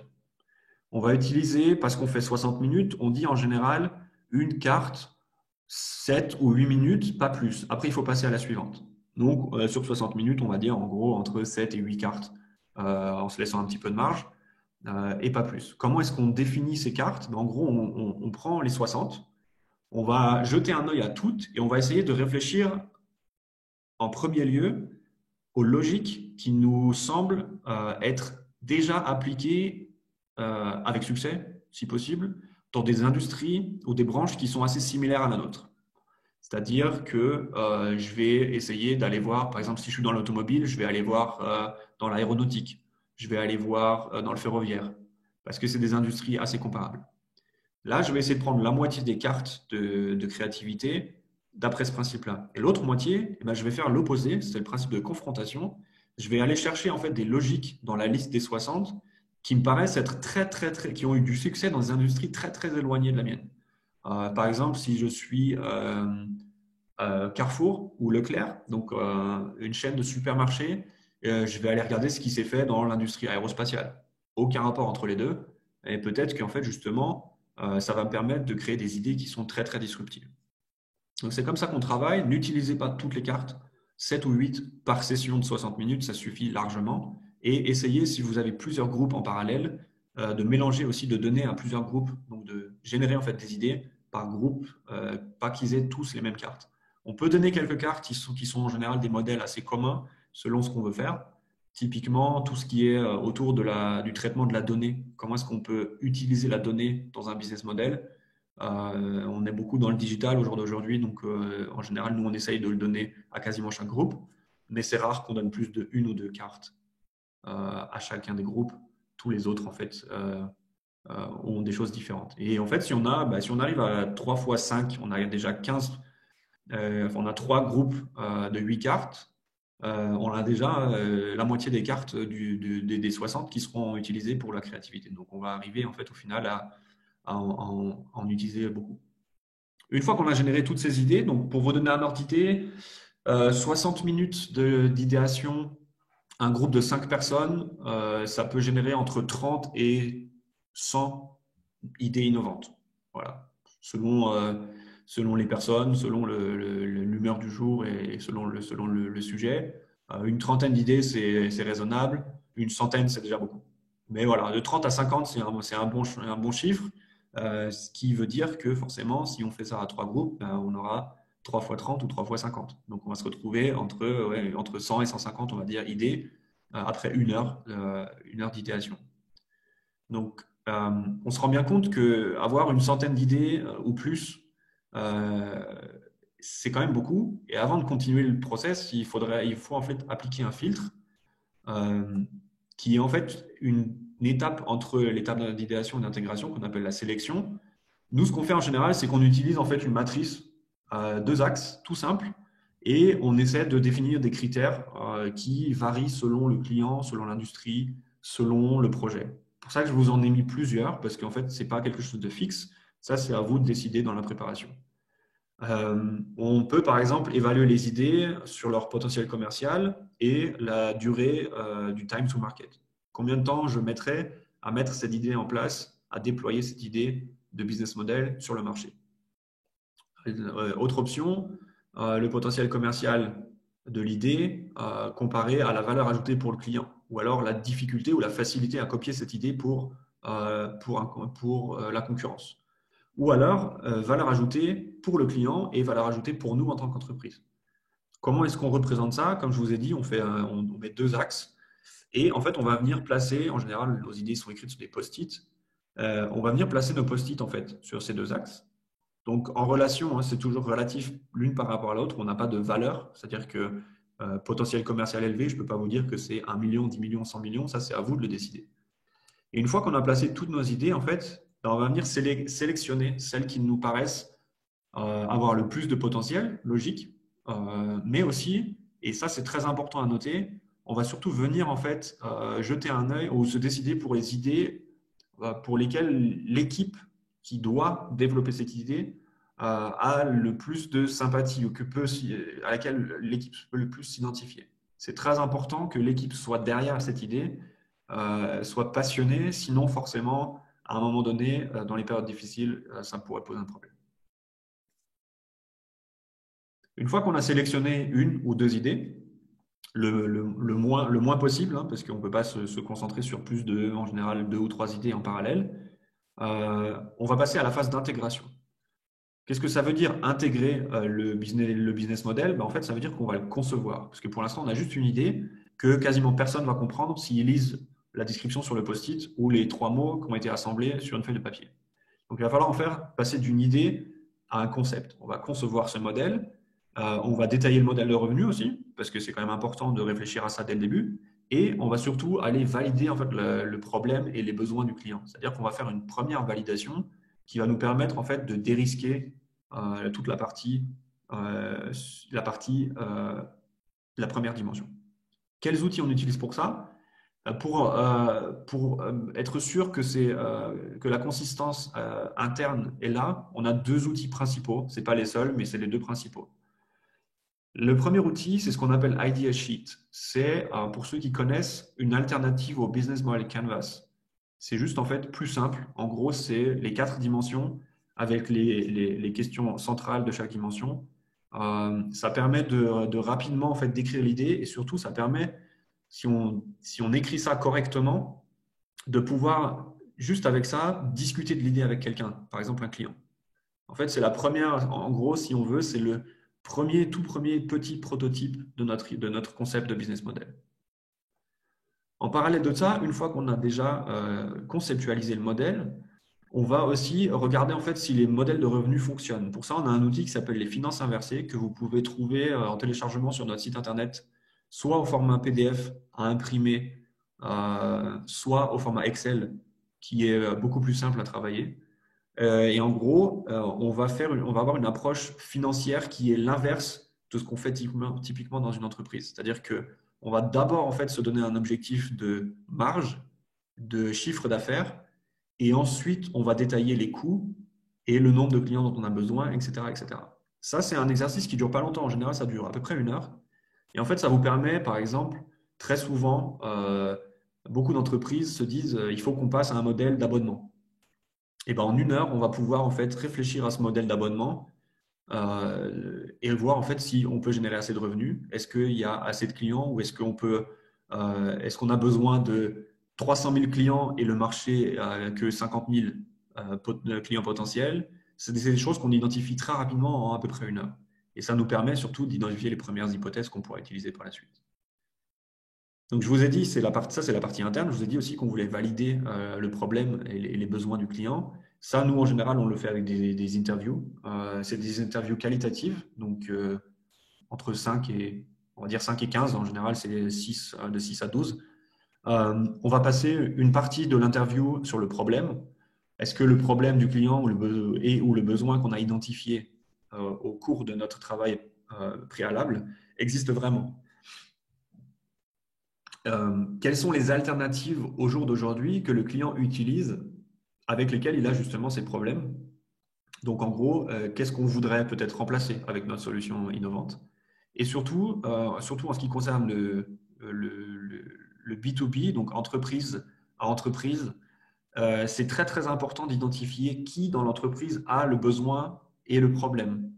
On va utiliser, parce qu'on fait 60 minutes, on dit en général une carte 7 ou 8 minutes, pas plus. Après, il faut passer à la suivante. Donc, sur 60 minutes, on va dire en gros entre 7 et 8 cartes, en se laissant un petit peu de marge, et pas plus. Comment est-ce qu'on définit ces cartes? En gros, on prend les 60, on va jeter un œil à toutes et on va essayer de réfléchir en premier lieu aux logiques qui nous semblent être déjà appliquées avec succès, si possible, dans des industries ou des branches qui sont assez similaires à la nôtre. C'est-à-dire que je vais essayer d'aller voir, par exemple, si je suis dans l'automobile, je vais aller voir dans l'aéronautique, je vais aller voir dans le ferroviaire, parce que c'est des industries assez comparables. Là, je vais essayer de prendre la moitié des cartes de créativité d'après ce principe-là. Et l'autre moitié, eh ben, je vais faire l'opposé, c'est le principe de confrontation. Je vais aller chercher en fait des logiques dans la liste des 60 qui me paraissent être qui ont eu du succès dans des industries très, très éloignées de la mienne. Par exemple, si je suis Carrefour ou Leclerc, donc une chaîne de supermarchés, je vais aller regarder ce qui s'est fait dans l'industrie aérospatiale. Aucun rapport entre les deux. Et peut-être qu'en fait, justement, ça va me permettre de créer des idées qui sont très, très disruptives. Donc, c'est comme ça qu'on travaille. N'utilisez pas toutes les cartes. 7 ou 8 par session de 60 minutes, ça suffit largement. Et essayez, si vous avez plusieurs groupes en parallèle, de mélanger aussi, de donner à plusieurs groupes, donc de générer en fait des idées par groupe, pas qu'ils aient tous les mêmes cartes. On peut donner quelques cartes qui sont en général des modèles assez communs selon ce qu'on veut faire. Typiquement, tout ce qui est autour du traitement de la donnée. Comment est-ce qu'on peut utiliser la donnée dans un business model? On est beaucoup dans le digital au jour d'aujourd'hui, donc en général, nous, on essaye de le donner à quasiment chaque groupe, mais c'est rare qu'on donne plus de une ou deux cartes à chacun des groupes. Tous les autres, en fait, ont des choses différentes. Et en fait, si on arrive à 3 fois 5, on a déjà 15, on a 3 groupes de 8 cartes, on a déjà la moitié des cartes des 60 qui seront utilisées pour la créativité. Donc, on va arriver en fait au final à en utiliser beaucoup. Une fois qu'on a généré toutes ces idées, donc pour vous donner un ordre d'idée, 60 minutes d'idéation, un groupe de 5 personnes, ça peut générer entre 30 et 100 idées innovantes. Voilà. Selon les personnes, selon l'humeur du jour et selon le sujet. Une trentaine d'idées, c'est raisonnable. Une centaine, c'est déjà beaucoup. Mais voilà, de 30 à 50, c'est un bon chiffre. Ce qui veut dire que forcément, si on fait ça à 3 groupes, ben, on aura 3 fois 30 ou 3 fois 50. Donc on va se retrouver entre 100 et 150, on va dire, idées après une heure d'idéation. Donc on se rend bien compte qu'avoir une centaine d'idées ou plus, euh, c'est quand même beaucoup. Et avant de continuer le process, il faut en fait appliquer un filtre euh, qui est en fait une étape entre l'étape d'idéation et d'intégration qu'on appelle la sélection. Nous, ce qu'on fait en général, c'est qu'on utilise en fait une matrice à 2 axes, tout simple, et on essaie de définir des critères qui varient selon le client, selon l'industrie, selon le projet. C'est pour ça que je vous en ai mis plusieurs, parce qu'en fait, ce n'est pas quelque chose de fixe. Ça, c'est à vous de décider dans la préparation. On peut par exemple évaluer les idées sur leur potentiel commercial et la durée du time to market. Combien de temps je mettrai à mettre cette idée en place, à déployer cette idée de business model sur le marché. Autre option, le potentiel commercial de l'idée comparé à la valeur ajoutée pour le client, ou alors la difficulté ou la facilité à copier cette idée pour la concurrence. Ou alors, valeur ajoutée pour le client et valeur ajoutée pour nous en tant qu'entreprise. Comment est-ce qu'on représente ça? Comme je vous ai dit, on met 2 axes. Et en fait, on va venir placer, en général, nos idées sont écrites sur des post-it. On va venir placer nos post-it en fait sur ces 2 axes. Donc, en relation, hein, c'est toujours relatif l'une par rapport à l'autre. On n'a pas de valeur, c'est-à-dire que potentiel commercial élevé, je ne peux pas vous dire que c'est 1 million, 10 millions, 100 millions, ça c'est à vous de le décider. Et une fois qu'on a placé toutes nos idées, en fait, ben, on va venir sélectionner celles qui nous paraissent avoir le plus de potentiel, logique, mais aussi, et ça c'est très important à noter, on va surtout venir en fait jeter un œil ou se décider pour les idées pour lesquelles l'équipe qui doit développer cette idée a le plus de sympathie ou à laquelle l'équipe peut le plus s'identifier. C'est très important que l'équipe soit derrière cette idée, soit passionnée, sinon forcément, à un moment donné, dans les périodes difficiles, ça pourrait poser un problème. Une fois qu'on a sélectionné une ou deux idées, le moins possible, hein, parce qu'on ne peut pas se concentrer sur plus de, en général, deux ou trois idées en parallèle, on va passer à la phase d'intégration. Qu'est-ce que ça veut dire intégrer le business model? Ben, en fait, ça veut dire qu'on va le concevoir. Parce que pour l'instant, on a juste une idée que quasiment personne ne va comprendre s'ils lisent la description sur le post-it ou les trois mots qui ont été assemblés sur une feuille de papier. Donc, il va falloir en faire passer d'une idée à un concept. On va concevoir ce modèle. On va détailler le modèle de revenu aussi, parce que c'est quand même important de réfléchir à ça dès le début. Et on va surtout aller valider en fait, le problème et les besoins du client. C'est-à-dire qu'on va faire une première validation qui va nous permettre en fait, de dérisquer toute la partie, la première dimension. Quels outils on utilise pour ça? Pour être sûr que la consistance interne est là, on a deux outils principaux. Ce n'est pas les seuls, mais c'est les deux principaux. Le premier outil, c'est ce qu'on appelle Idea Sheet. C'est, pour ceux qui connaissent, une alternative au Business Model Canvas. C'est juste en fait plus simple. En gros, c'est les 4 dimensions avec les questions centrales de chaque dimension. Ça permet de rapidement en fait, décrire l'idée et surtout, ça permet, si on écrit ça correctement, de pouvoir, juste avec ça, discuter de l'idée avec quelqu'un, par exemple un client. En fait, c'est la première, en gros, si on veut, c'est le tout premier petit prototype de notre concept de business model. En parallèle de ça, une fois qu'on a déjà conceptualisé le modèle, on va aussi regarder en fait si les modèles de revenus fonctionnent. Pour ça, on a un outil qui s'appelle les finances inversées que vous pouvez trouver en téléchargement sur notre site internet, soit au format PDF à imprimer, soit au format Excel qui est beaucoup plus simple à travailler. Et en gros, on va avoir une approche financière qui est l'inverse de ce qu'on fait typiquement dans une entreprise. C'est-à-dire qu'on va d'abord en fait se donner un objectif de marge, de chiffre d'affaires, et ensuite on va détailler les coûts et le nombre de clients dont on a besoin, etc., etc. Ça, c'est un exercice qui ne dure pas longtemps. En général, ça dure à peu près 1 heure. Et en fait, ça vous permet, par exemple, très souvent, beaucoup d'entreprises se disent il faut qu'on passe à un modèle d'abonnement. Et ben, en 1 heure, on va pouvoir en fait réfléchir à ce modèle d'abonnement et voir en fait si on peut générer assez de revenus. Est-ce qu'il y a assez de clients ou est-ce qu'on a besoin de 300 000 clients et le marché que 50 000 clients potentiels? C'est des choses qu'on identifie très rapidement en à peu près 1 heure. Et ça nous permet surtout d'identifier les premières hypothèses qu'on pourra utiliser par la suite. Donc, je vous ai dit, ça c'est la partie interne. Je vous ai dit aussi qu'on voulait valider le problème et les besoins du client. Ça, nous, en général, on le fait avec des interviews. C'est des interviews qualitatives, donc entre 5 et, on va dire 5 et 15. En général, c'est de 6 à 12. On va passer une partie de l'interview sur le problème. Est-ce que le problème du client ou le besoin qu'on a identifié au cours de notre travail préalable existe vraiment? Quelles sont les alternatives au jour d'aujourd'hui que le client utilise avec lesquelles il a justement ces problèmes? Donc, en gros, qu'est-ce qu'on voudrait peut-être remplacer avec notre solution innovante? Et surtout en ce qui concerne le B2B, donc entreprise à entreprise, c'est très, très important d'identifier qui dans l'entreprise a le besoin et le problème.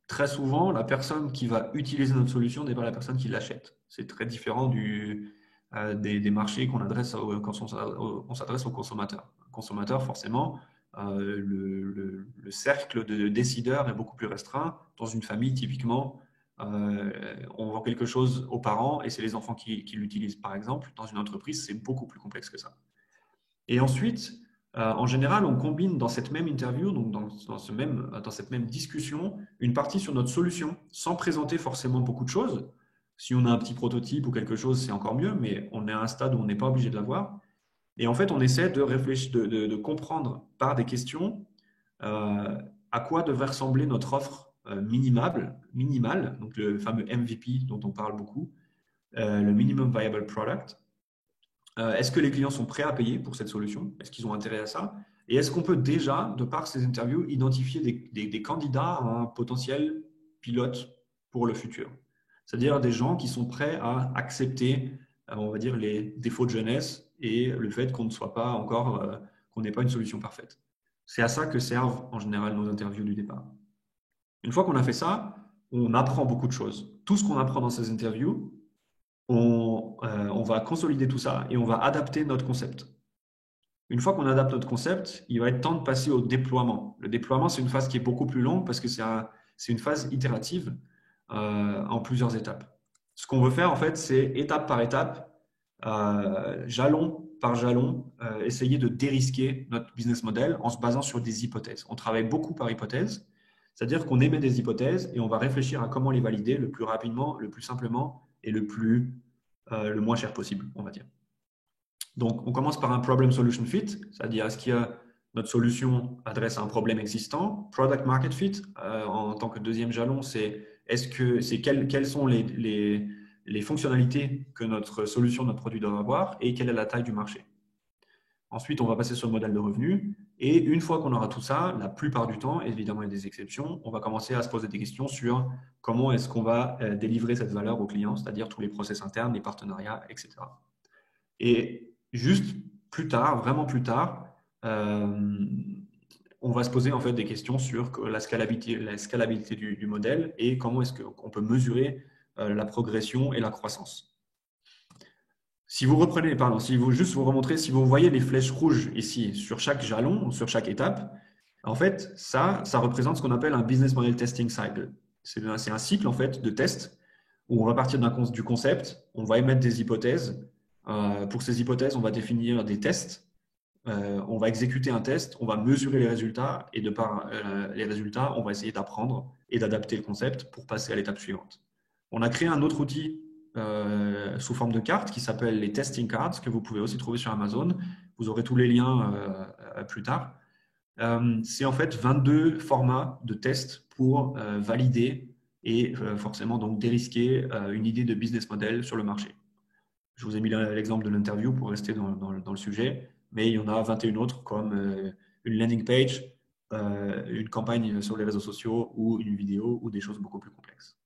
Très souvent, la personne qui va utiliser notre solution n'est pas la personne qui l'achète. C'est très différent des marchés qu'on adresse quand on s'adresse aux consommateurs. Le consommateur, forcément, le cercle de décideurs est beaucoup plus restreint. Dans une famille, typiquement, on vend quelque chose aux parents et c'est les enfants qui l'utilisent, par exemple. Dans une entreprise, c'est beaucoup plus complexe que ça. Et ensuite, en général, on combine dans cette même interview, donc dans cette même discussion, une partie sur notre solution, sans présenter forcément beaucoup de choses. Si on a un petit prototype ou quelque chose, c'est encore mieux, mais on est à un stade où on n'est pas obligé de l'avoir. Et en fait, on essaie de réfléchir, de comprendre par des questions euh, à quoi devrait ressembler notre offre minimale, donc le fameux MVP dont on parle beaucoup, le Minimum Viable Product. Est-ce que les clients sont prêts à payer pour cette solution? Est-ce qu'ils ont intérêt à ça? Et est-ce qu'on peut déjà, de par ces interviews, identifier des candidats à un potentiel pilote pour le futur? C'est-à-dire des gens qui sont prêts à accepter, on va dire, les défauts de jeunesse et le fait qu'on ne soit pas encore, qu'on n'ait pas une solution parfaite. C'est à ça que servent en général nos interviews du départ. Une fois qu'on a fait ça, on apprend beaucoup de choses. Tout ce qu'on apprend dans ces interviews, on va consolider tout ça et on va adapter notre concept. Une fois qu'on adapte notre concept, il va être temps de passer au déploiement. Le déploiement, c'est une phase qui est beaucoup plus longue parce que c'est une phase itérative en plusieurs étapes. Ce qu'on veut faire, en fait, c'est étape par étape, jalon par jalon, essayer de dérisquer notre business model en se basant sur des hypothèses. On travaille beaucoup par hypothèse, c'est-à-dire qu'on émet des hypothèses et on va réfléchir à comment les valider le plus rapidement, le plus simplement et le moins cher possible, on va dire. Donc, on commence par un problem solution fit, c'est-à-dire est-ce qu'il y a notre solution adresse à un problème existant. Product market fit, en tant que deuxième jalon, quelles sont les fonctionnalités que notre solution, notre produit doit avoir et quelle est la taille du marché. Ensuite, on va passer sur le modèle de revenu. Et une fois qu'on aura tout ça, la plupart du temps, évidemment, il y a des exceptions, on va commencer à se poser des questions sur comment est-ce qu'on va délivrer cette valeur aux clients, c'est-à-dire tous les process internes, les partenariats, etc. Et juste plus tard, vraiment plus tard, on va se poser en fait des questions sur la scalabilité du modèle et comment est-ce qu'on peut mesurer la progression et la croissance. Si vous reprenez, pardon, si vous juste vous remontrez, si vous voyez les flèches rouges ici sur chaque jalon, sur chaque étape, en fait, ça représente ce qu'on appelle un business model testing cycle. C'est un cycle en fait de tests où on va partir du concept, on va émettre des hypothèses. Pour ces hypothèses, on va définir des tests, on va exécuter un test, on va mesurer les résultats et de par les résultats, on va essayer d'apprendre et d'adapter le concept pour passer à l'étape suivante. On a créé un autre outil sous forme de carte qui s'appelle les testing cards, que vous pouvez aussi trouver sur Amazon. Vous aurez tous les liens plus tard. C'est en fait 22 formats de tests pour valider et forcément donc dérisquer une idée de business model sur le marché. Je vous ai mis l'exemple de l'interview pour rester dans le sujet, mais il y en a 21 autres comme une landing page, une campagne sur les réseaux sociaux ou une vidéo ou des choses beaucoup plus complexes.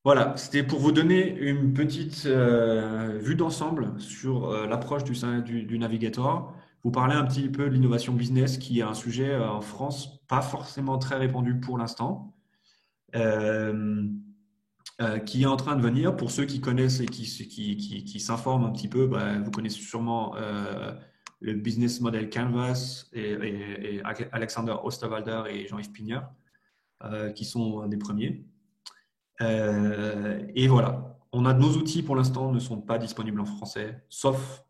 Voilà, c'était pour vous donner une petite vue d'ensemble sur l'approche du Navigator. Vous parler un petit peu de l'innovation business qui est un sujet en France pas forcément très répandu pour l'instant, qui est en train de venir. Pour ceux qui connaissent et qui s'informent un petit peu, vous connaissez sûrement le business model Canvas et Alexander Osterwalder et Jean-Yves Pigneur, qui sont des premiers. Et voilà, nos outils pour l'instant ne sont pas disponibles en français, sauf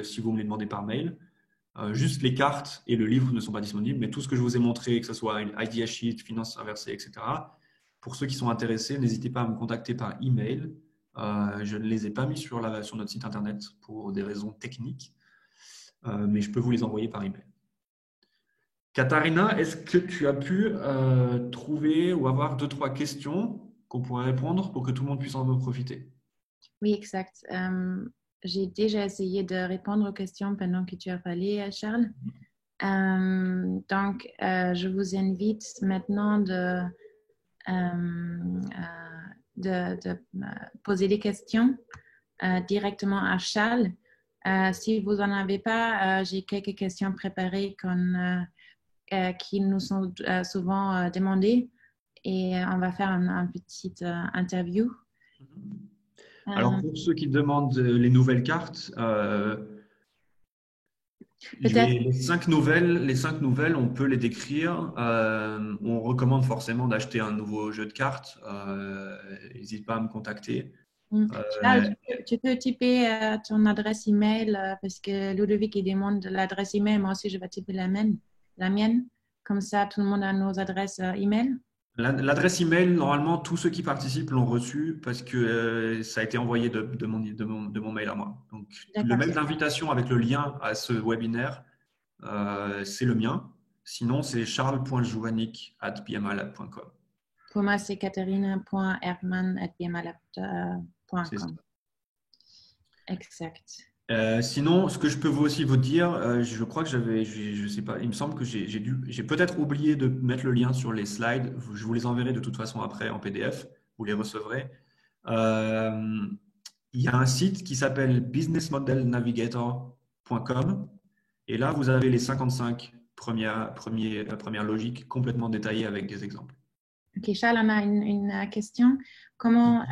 si vous me les demandez par mail. Juste les cartes et le livre ne sont pas disponibles, mais tout ce que je vous ai montré, que ce soit une idea sheet, finance inversée, etc., pour ceux qui sont intéressés, n'hésitez pas à me contacter par email. Je ne les ai pas mis sur notre site internet pour des raisons techniques, mais je peux vous les envoyer par email. Katharina, est-ce que tu as pu trouver ou avoir 2-3 questions qu'on pourrait répondre pour que tout le monde puisse en profiter? Oui, exact. J'ai déjà essayé de répondre aux questions pendant que tu as parlé, Charles. Donc, je vous invite maintenant de poser des questions directement à Charles. Si vous n'en avez pas, j'ai quelques questions préparées qui nous sont souvent demandées et on va faire une petite interview. Alors, pour ceux qui demandent les nouvelles cartes, les 5 nouvelles, on peut les décrire. On recommande forcément d'acheter un nouveau jeu de cartes. N'hésite pas à me contacter. Charles, Euh, tu peux typer ton adresse email parce que Ludovic il demande l'adresse email. Moi aussi, je vais typer la mienne. Comme ça, tout le monde a nos adresses email. L'adresse email, normalement, tous ceux qui participent l'ont reçue parce que ça a été envoyé de mon mail à moi. Donc, le D'accord. mail d'invitation avec le lien à ce webinaire, c'est le mien. Sinon, c'est charles.jouanic@bmalab.com. Pour moi, c'est C'est ça. catherine.herman@bmalab.com. Exact. Sinon, ce que je peux vous aussi vous dire, je crois que je sais pas, il me semble que j'ai peut-être oublié de mettre le lien sur les slides. Je vous les enverrai de toute façon après en PDF. Vous les recevrez. Euh, il y a un site qui s'appelle businessmodelnavigator.com et là, vous avez les 55 premières logiques complètement détaillées avec des exemples. Ok, Charles, on a une question. Comment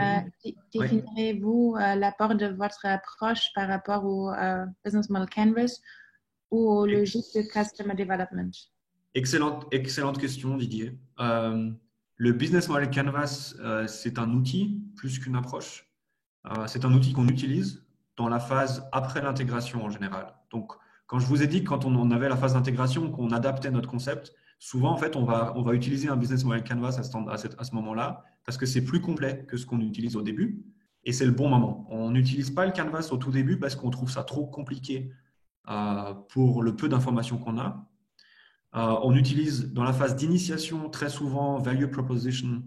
Oui, définirez-vous l'apport de votre approche par rapport au Business Model Canvas ou aux logiques de Customer Development? excellente question, Didier. Le Business Model Canvas, c'est un outil plus qu'une approche. C'est un outil qu'on utilise dans la phase après l'intégration en général. Donc, quand je vous ai dit que quand on avait la phase d'intégration, qu'on adaptait notre concept, souvent, en fait, on va utiliser un business model canvas à ce moment-là parce que c'est plus complet que ce qu'on utilise au début et c'est le bon moment. On n'utilise pas le canvas au tout début parce qu'on trouve ça trop compliqué pour le peu d'informations qu'on a. On utilise dans la phase d'initiation très souvent Value Proposition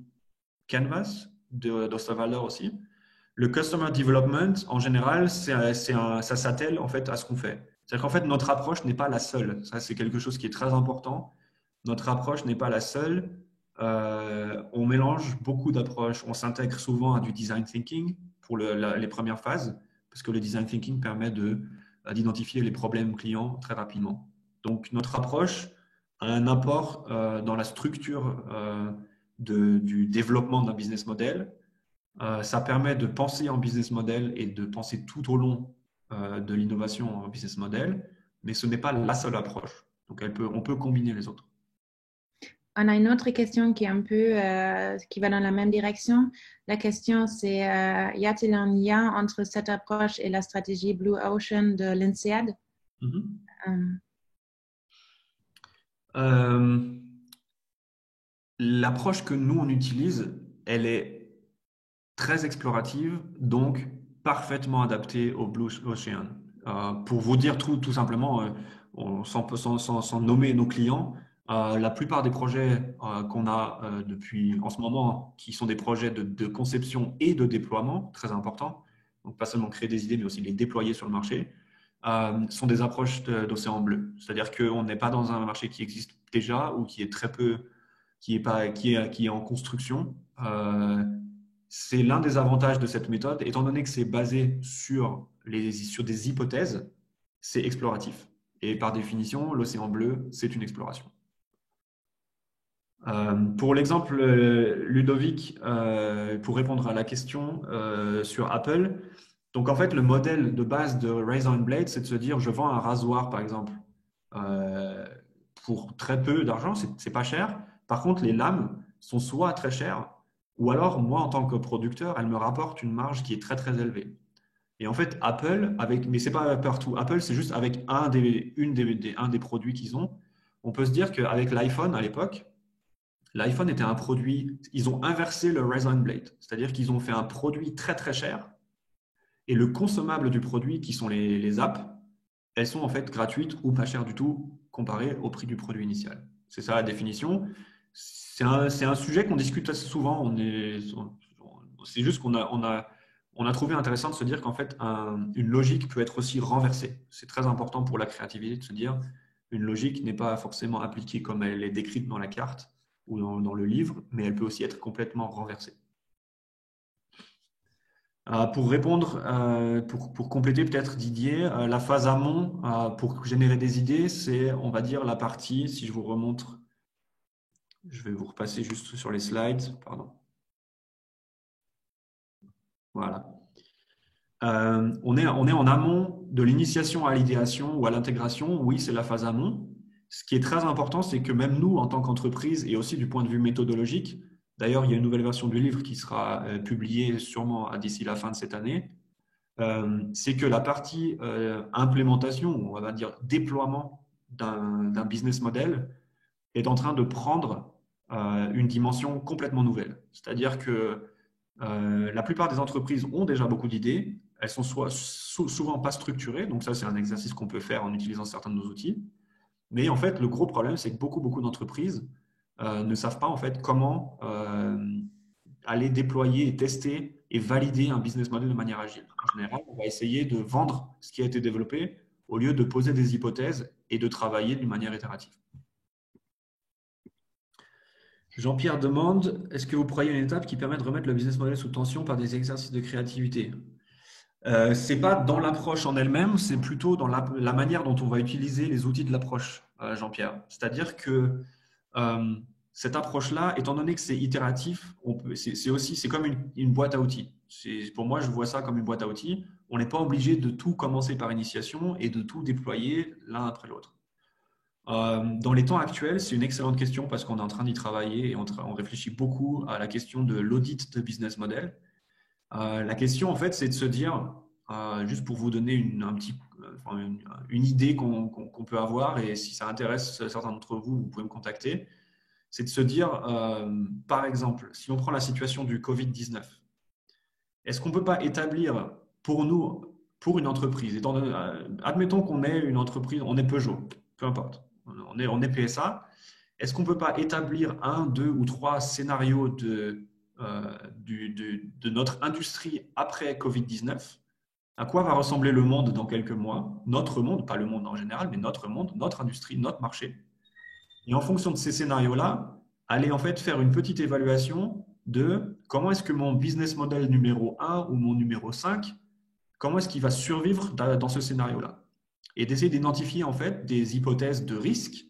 Canvas d'Osterwalder aussi. Le Customer Development, en général, ça s'attelle en fait à ce qu'on fait. C'est-à-dire qu'en fait, notre approche n'est pas la seule. Ça, c'est quelque chose qui est très important. Notre approche n'est pas la seule. On mélange beaucoup d'approches. On s'intègre souvent à du design thinking pour les premières phases, parce que le design thinking permet d'identifier les problèmes clients très rapidement. Donc, notre approche a un apport dans la structure du développement d'un business model. Ça permet de penser en business model et de penser tout au long de l'innovation en business model, mais ce n'est pas la seule approche. Donc, on peut combiner les autres. On a une autre question qui est un peu qui va dans la même direction. La question, c'est y a-t-il un lien entre cette approche et la stratégie Blue Ocean de l'INSEAD? Euh, L'approche que nous, on utilise, elle est très explorative, donc parfaitement adaptée au Blue Ocean. Pour vous dire tout simplement, sans nommer nos clients, la plupart des projets qu'on a depuis en ce moment, qui sont des projets de conception et de déploiement, très importants, donc pas seulement créer des idées, mais aussi les déployer sur le marché, sont des approches d'océan bleu. C'est-à-dire qu'on n'est pas dans un marché qui existe déjà ou qui est très peu, qui est en construction. C'est l'un des avantages de cette méthode, étant donné que c'est basé sur des hypothèses, c'est exploratif. Et par définition, l'océan bleu, c'est une exploration. Pour l'exemple, Ludovic, pour répondre à la question sur Apple, donc en fait, le modèle de base de Razor Blade, c'est de se dire, je vends un rasoir, par exemple, euh, pour très peu d'argent, c'est pas cher. Par contre, les lames sont soit très chères, ou alors, moi, en tant que producteur, elles me rapportent une marge qui est très, très élevée. Et en fait, Apple, mais c'est pas partout. Apple, c'est juste avec un des produits qu'ils ont. On peut se dire qu'avec l'iPhone à l'époque, l'iPhone était un produit, ils ont inversé le Razor Blade. C'est-à-dire qu'ils ont fait un produit très, très cher et le consommable du produit, qui sont les apps, elles sont en fait gratuites ou pas chères du tout comparé au prix du produit initial. C'est ça la définition. C'est un sujet qu'on discute assez souvent. C'est juste on a trouvé intéressant de se dire qu'en fait, une logique peut être aussi renversée. C'est très important pour la créativité de se dire une logique n'est pas forcément appliquée comme elle est décrite dans la carte ou dans le livre, mais elle peut aussi être complètement renversée. Pour répondre, pour compléter peut-être Didier, la phase amont pour générer des idées, c'est, on va dire, la partie, si je vous remontre, je vais vous repasser juste sur les slides, pardon. Voilà. On est en amont de l'initiation à l'idéation ou à l'intégration. Oui, c'est la phase amont. Ce qui est très important, c'est que même nous, en tant qu'entreprise, et aussi du point de vue méthodologique, D'ailleurs, il y a une nouvelle version du livre qui sera publiée sûrement d'ici la fin de cette année. C'est que la partie implémentation, on va dire déploiement d'un business model, est en train de prendre une dimension complètement nouvelle. C'est-à-dire que la plupart des entreprises ont déjà beaucoup d'idées, elles sont souvent pas structurées, donc ça c'est un exercice qu'on peut faire en utilisant certains de nos outils. Mais en fait, le gros problème, c'est que beaucoup d'entreprises ne savent pas en fait comment aller déployer et tester et valider un business model de manière agile. En général, on va essayer de vendre ce qui a été développé au lieu de poser des hypothèses et de travailler d'une manière itérative. Jean-Pierre demande, est-ce que vous croyez une étape qui permet de remettre le business model sous tension par des exercices de créativité? Ce n'est pas dans l'approche en elle-même, c'est plutôt dans la manière dont on va utiliser les outils de l'approche, Jean-Pierre. C'est-à-dire que cette approche-là, étant donné que c'est itératif, c'est comme une boîte à outils. Pour moi, je vois ça comme une boîte à outils. On n'est pas obligé de tout commencer par initiation et de tout déployer l'un après l'autre. Dans les temps actuels, c'est une excellente question parce qu'on est en train d'y travailler et on réfléchit beaucoup à la question de l'audit de business model. La question, en fait, c'est de se dire, juste pour vous donner une idée qu'on peut avoir, et si ça intéresse certains d'entre vous, vous pouvez me contacter, c'est de se dire, par exemple, si on prend la situation du Covid-19, est-ce qu'on ne peut pas établir pour nous, pour une entreprise, admettons qu'on est une entreprise, on est Peugeot, peu importe, on est PSA, est-ce qu'on ne peut pas établir un, deux ou trois scénarios de notre industrie après Covid-19? À quoi va ressembler le monde dans quelques mois? Notre monde, pas le monde en général, mais notre monde, notre industrie, notre marché. Et en fonction de ces scénarios-là, aller en fait faire une petite évaluation de comment est-ce que mon business model numéro 1 ou mon numéro 5, comment est-ce qu'il va survivre dans ce scénario-là? Et d'essayer d'identifier en fait des hypothèses de risque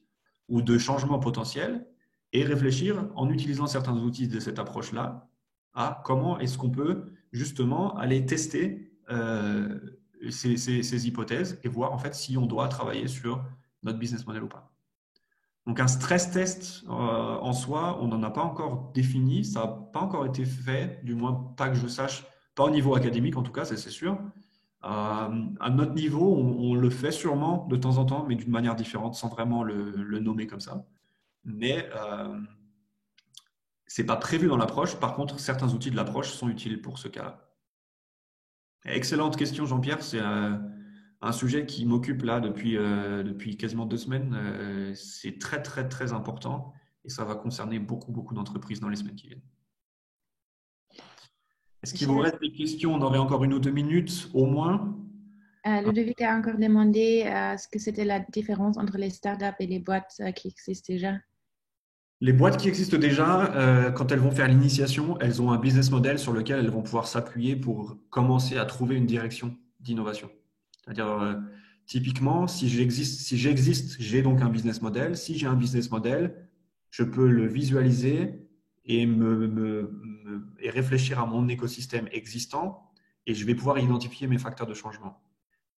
ou de changement potentiel et réfléchir en utilisant certains outils de cette approche-là à comment est-ce qu'on peut justement aller tester ces hypothèses et voir en fait si on doit travailler sur notre business model ou pas. Donc un stress test en soi, on n'en a pas encore défini, ça n'a pas encore été fait, du moins pas que je sache, pas au niveau académique en tout cas, c'est sûr. À notre niveau, on le fait sûrement de temps en temps, mais d'une manière différente, sans vraiment le nommer comme ça. Mais ce n'est pas prévu dans l'approche. Par contre, certains outils de l'approche sont utiles pour ce cas-là. Excellente question, Jean-Pierre. C'est un sujet qui m'occupe là depuis quasiment 2 semaines. C'est très important et ça va concerner beaucoup d'entreprises dans les semaines qui viennent. Est-ce qu'il vous reste des questions? On aurait encore 1 ou 2 minutes au moins. Ludovic a encore demandé ce que c'était la différence entre les startups et les boîtes qui existent déjà. Les boîtes qui existent déjà, quand elles vont faire l'initiation, elles ont un business model sur lequel elles vont pouvoir s'appuyer pour commencer à trouver une direction d'innovation. C'est-à-dire, typiquement, si j'existe, j'ai donc un business model. Si j'ai un business model, je peux le visualiser et, et réfléchir à mon écosystème existant et je vais pouvoir identifier mes facteurs de changement.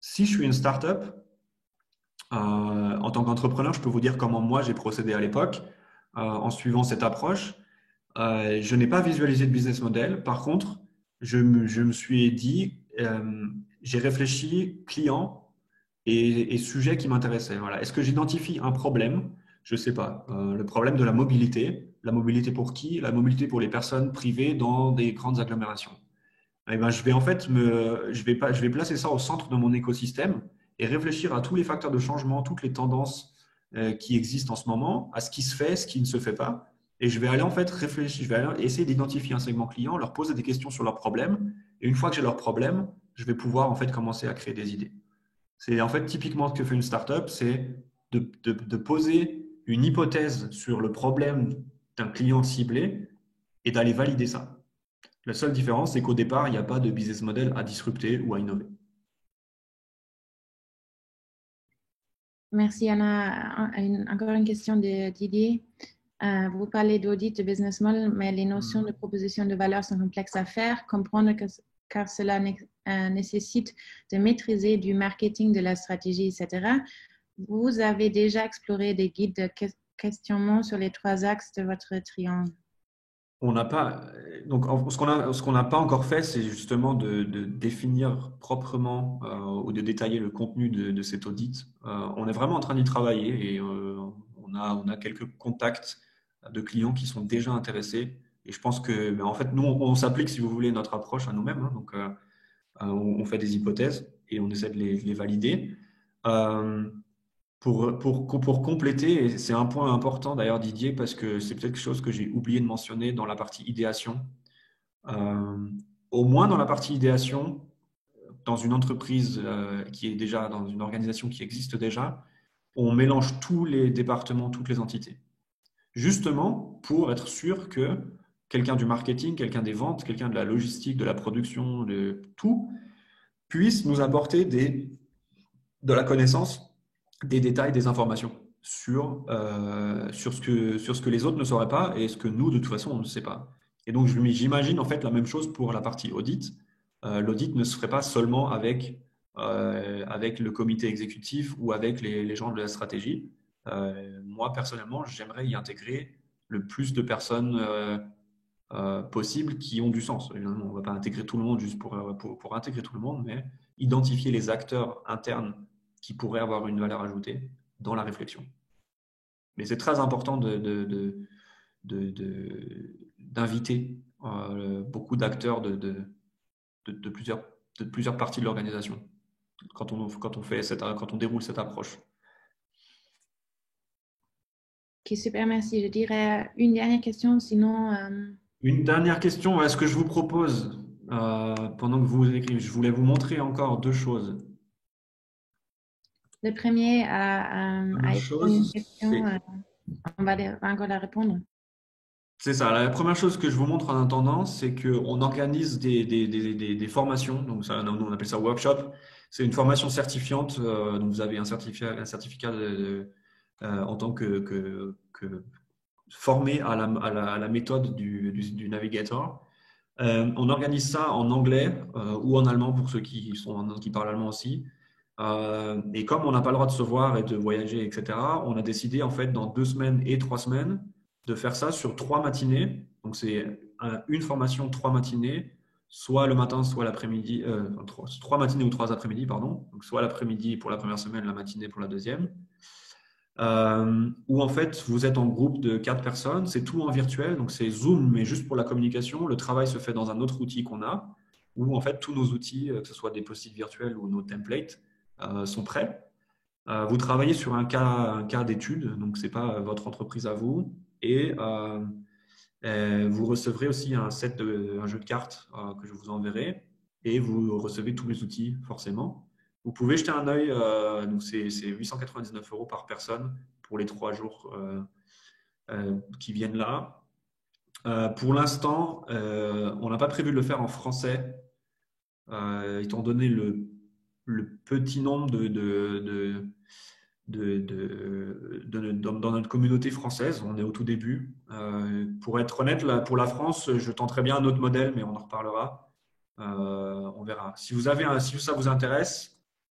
Si je suis une startup, en tant qu'entrepreneur, je peux vous dire comment moi j'ai procédé à l'époque en suivant cette approche. Je n'ai pas visualisé de business model. Par contre, je me suis dit, j'ai réfléchi client et sujet qui m'intéressait. Voilà. Est-ce que j'identifie un problème? Je ne sais pas. Le problème de la mobilité. La mobilité pour qui? La mobilité pour les personnes privées dans des grandes agglomérations. Eh ben, je vais placer ça au centre de mon écosystème et réfléchir à tous les facteurs de changement, toutes les tendances qui existent en ce moment, à ce qui se fait, ce qui ne se fait pas. Et je vais aller en fait réfléchir, je vais aller essayer d'identifier un segment client, leur poser des questions sur leurs problèmes. Et une fois que j'ai leurs problèmes, je vais pouvoir en fait commencer à créer des idées. C'est en fait typiquement ce que fait une startup, c'est de poser une hypothèse sur le problème d'un client ciblé et d'aller valider ça. La seule différence, c'est qu'au départ, il n'y a pas de business model à disrupter ou à innover. Merci, Anna. Encore une question de Didier. Vous parlez d'audit de business model, mais les notions de proposition de valeur sont complexes à faire. Comprendre car cela nécessite de maîtriser du marketing, de la stratégie, etc. Vous avez déjà exploré des guides de questionnement sur les 3 axes de votre triangle? On n'a pas, donc ce qu'on n'a pas encore fait, c'est justement de définir proprement ou de détailler le contenu de cet audit. On est vraiment en train d'y travailler et on a quelques contacts de clients qui sont déjà intéressés. Et je pense que, ben, en fait, nous, on s'applique, si vous voulez, notre approche à nous-mêmes, hein. Donc, on fait des hypothèses et on essaie de les valider. Euh, pour compléter, et c'est un point important d'ailleurs Didier, parce que c'est peut-être quelque chose que j'ai oublié de mentionner dans la partie idéation. Euh, Au moins dans la partie idéation, dans une entreprise qui est déjà, dans une organisation qui existe déjà, on mélange tous les départements, toutes les entités. Justement pour être sûr que quelqu'un du marketing, quelqu'un des ventes, quelqu'un de la logistique, de la production, de tout, puisse nous apporter de la connaissance, des détails, des informations sur ce que les autres ne sauraient pas et ce que nous, de toute façon, on ne sait pas. Et donc, j'imagine en fait la même chose pour la partie audit. L'audit ne se ferait pas seulement avec le comité exécutif ou avec les gens de la stratégie. Moi, personnellement, j'aimerais y intégrer le plus de personnes possibles qui ont du sens. Évidemment, on ne va pas intégrer tout le monde juste pour intégrer tout le monde, mais identifier les acteurs internes qui pourraient avoir une valeur ajoutée dans la réflexion. Mais c'est très important d'inviter beaucoup d'acteurs de plusieurs parties de l'organisation quand on déroule cette approche. Ok, super, merci. Je dirais une dernière question, sinon, Une dernière question, ce que je vous propose, pendant que vous écrivez, je voulais vous montrer encore deux choses. le premier La à première écrire une chose, question, on va encore la répondre. c'est ça. La première chose que je vous montre en attendant, c'est qu'on organise des formations. Donc, ça, nous, on appelle ça workshop. C'est une formation certifiante. Donc, vous avez un certificat en tant que formé à la méthode du navigator. On organise ça en anglais ou en allemand pour ceux qui parlent allemand aussi. Et comme on n'a pas le droit de se voir et de voyager, etc., on a décidé en fait dans 2 semaines et 3 semaines de faire ça sur 3 matinées. Donc c'est une formation, 3 matinées, soit le matin, soit l'après-midi, 3 matinées ou 3 après-midi, pardon. Donc soit l'après-midi pour la première semaine, la matinée pour la deuxième. Où en fait vous êtes en groupe de 4 personnes, c'est tout en virtuel, donc c'est Zoom, mais juste pour la communication. Le travail se fait dans un autre outil qu'on a, où en fait tous nos outils, que ce soit des post-it virtuels ou nos templates, sont prêts. Vous travaillez sur un cas d'étude, donc c'est pas votre entreprise à vous, et vous recevrez aussi un jeu de cartes que je vous enverrai, et vous recevez tous les outils forcément. Vous pouvez jeter un œil, donc c'est 899 € par personne pour les 3 jours qui viennent là. Pour l'instant, on n'a pas prévu de le faire en français, étant donné le petit nombre dans notre communauté française. On est au tout début. Pour être honnête, là, pour la France, je tenterais bien un autre modèle, mais on en reparlera. On verra. Si ça vous intéresse,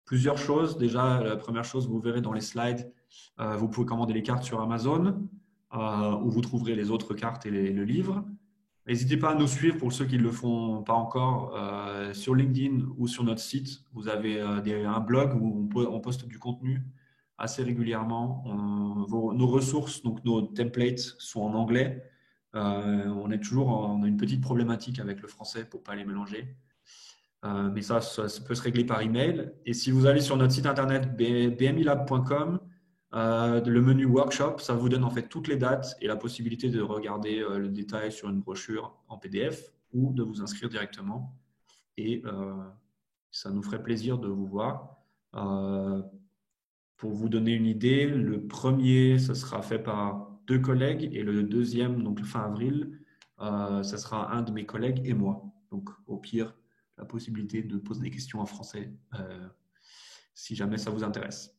plusieurs choses. Déjà, la première chose, vous verrez dans les slides, vous pouvez commander les cartes sur Amazon, où vous trouverez les autres cartes et le livre. N'hésitez pas à nous suivre pour ceux qui ne le font pas encore sur LinkedIn ou sur notre site. Vous avez un blog où on poste du contenu assez régulièrement. Nos ressources, donc nos templates, sont en anglais. On a une petite problématique avec le français pour ne pas les mélanger. Mais ça peut se régler par email. Et si vous allez sur notre site internet bmilab.com, le menu workshop, ça vous donne en fait toutes les dates et la possibilité de regarder le détail sur une brochure en PDF ou de vous inscrire directement. Et ça nous ferait plaisir de vous voir. Pour vous donner une idée, le premier, ça sera fait par 2 collègues et le deuxième, donc fin avril, ça sera un de mes collègues et moi. Donc au pire, la possibilité de poser des questions en français si jamais ça vous intéresse.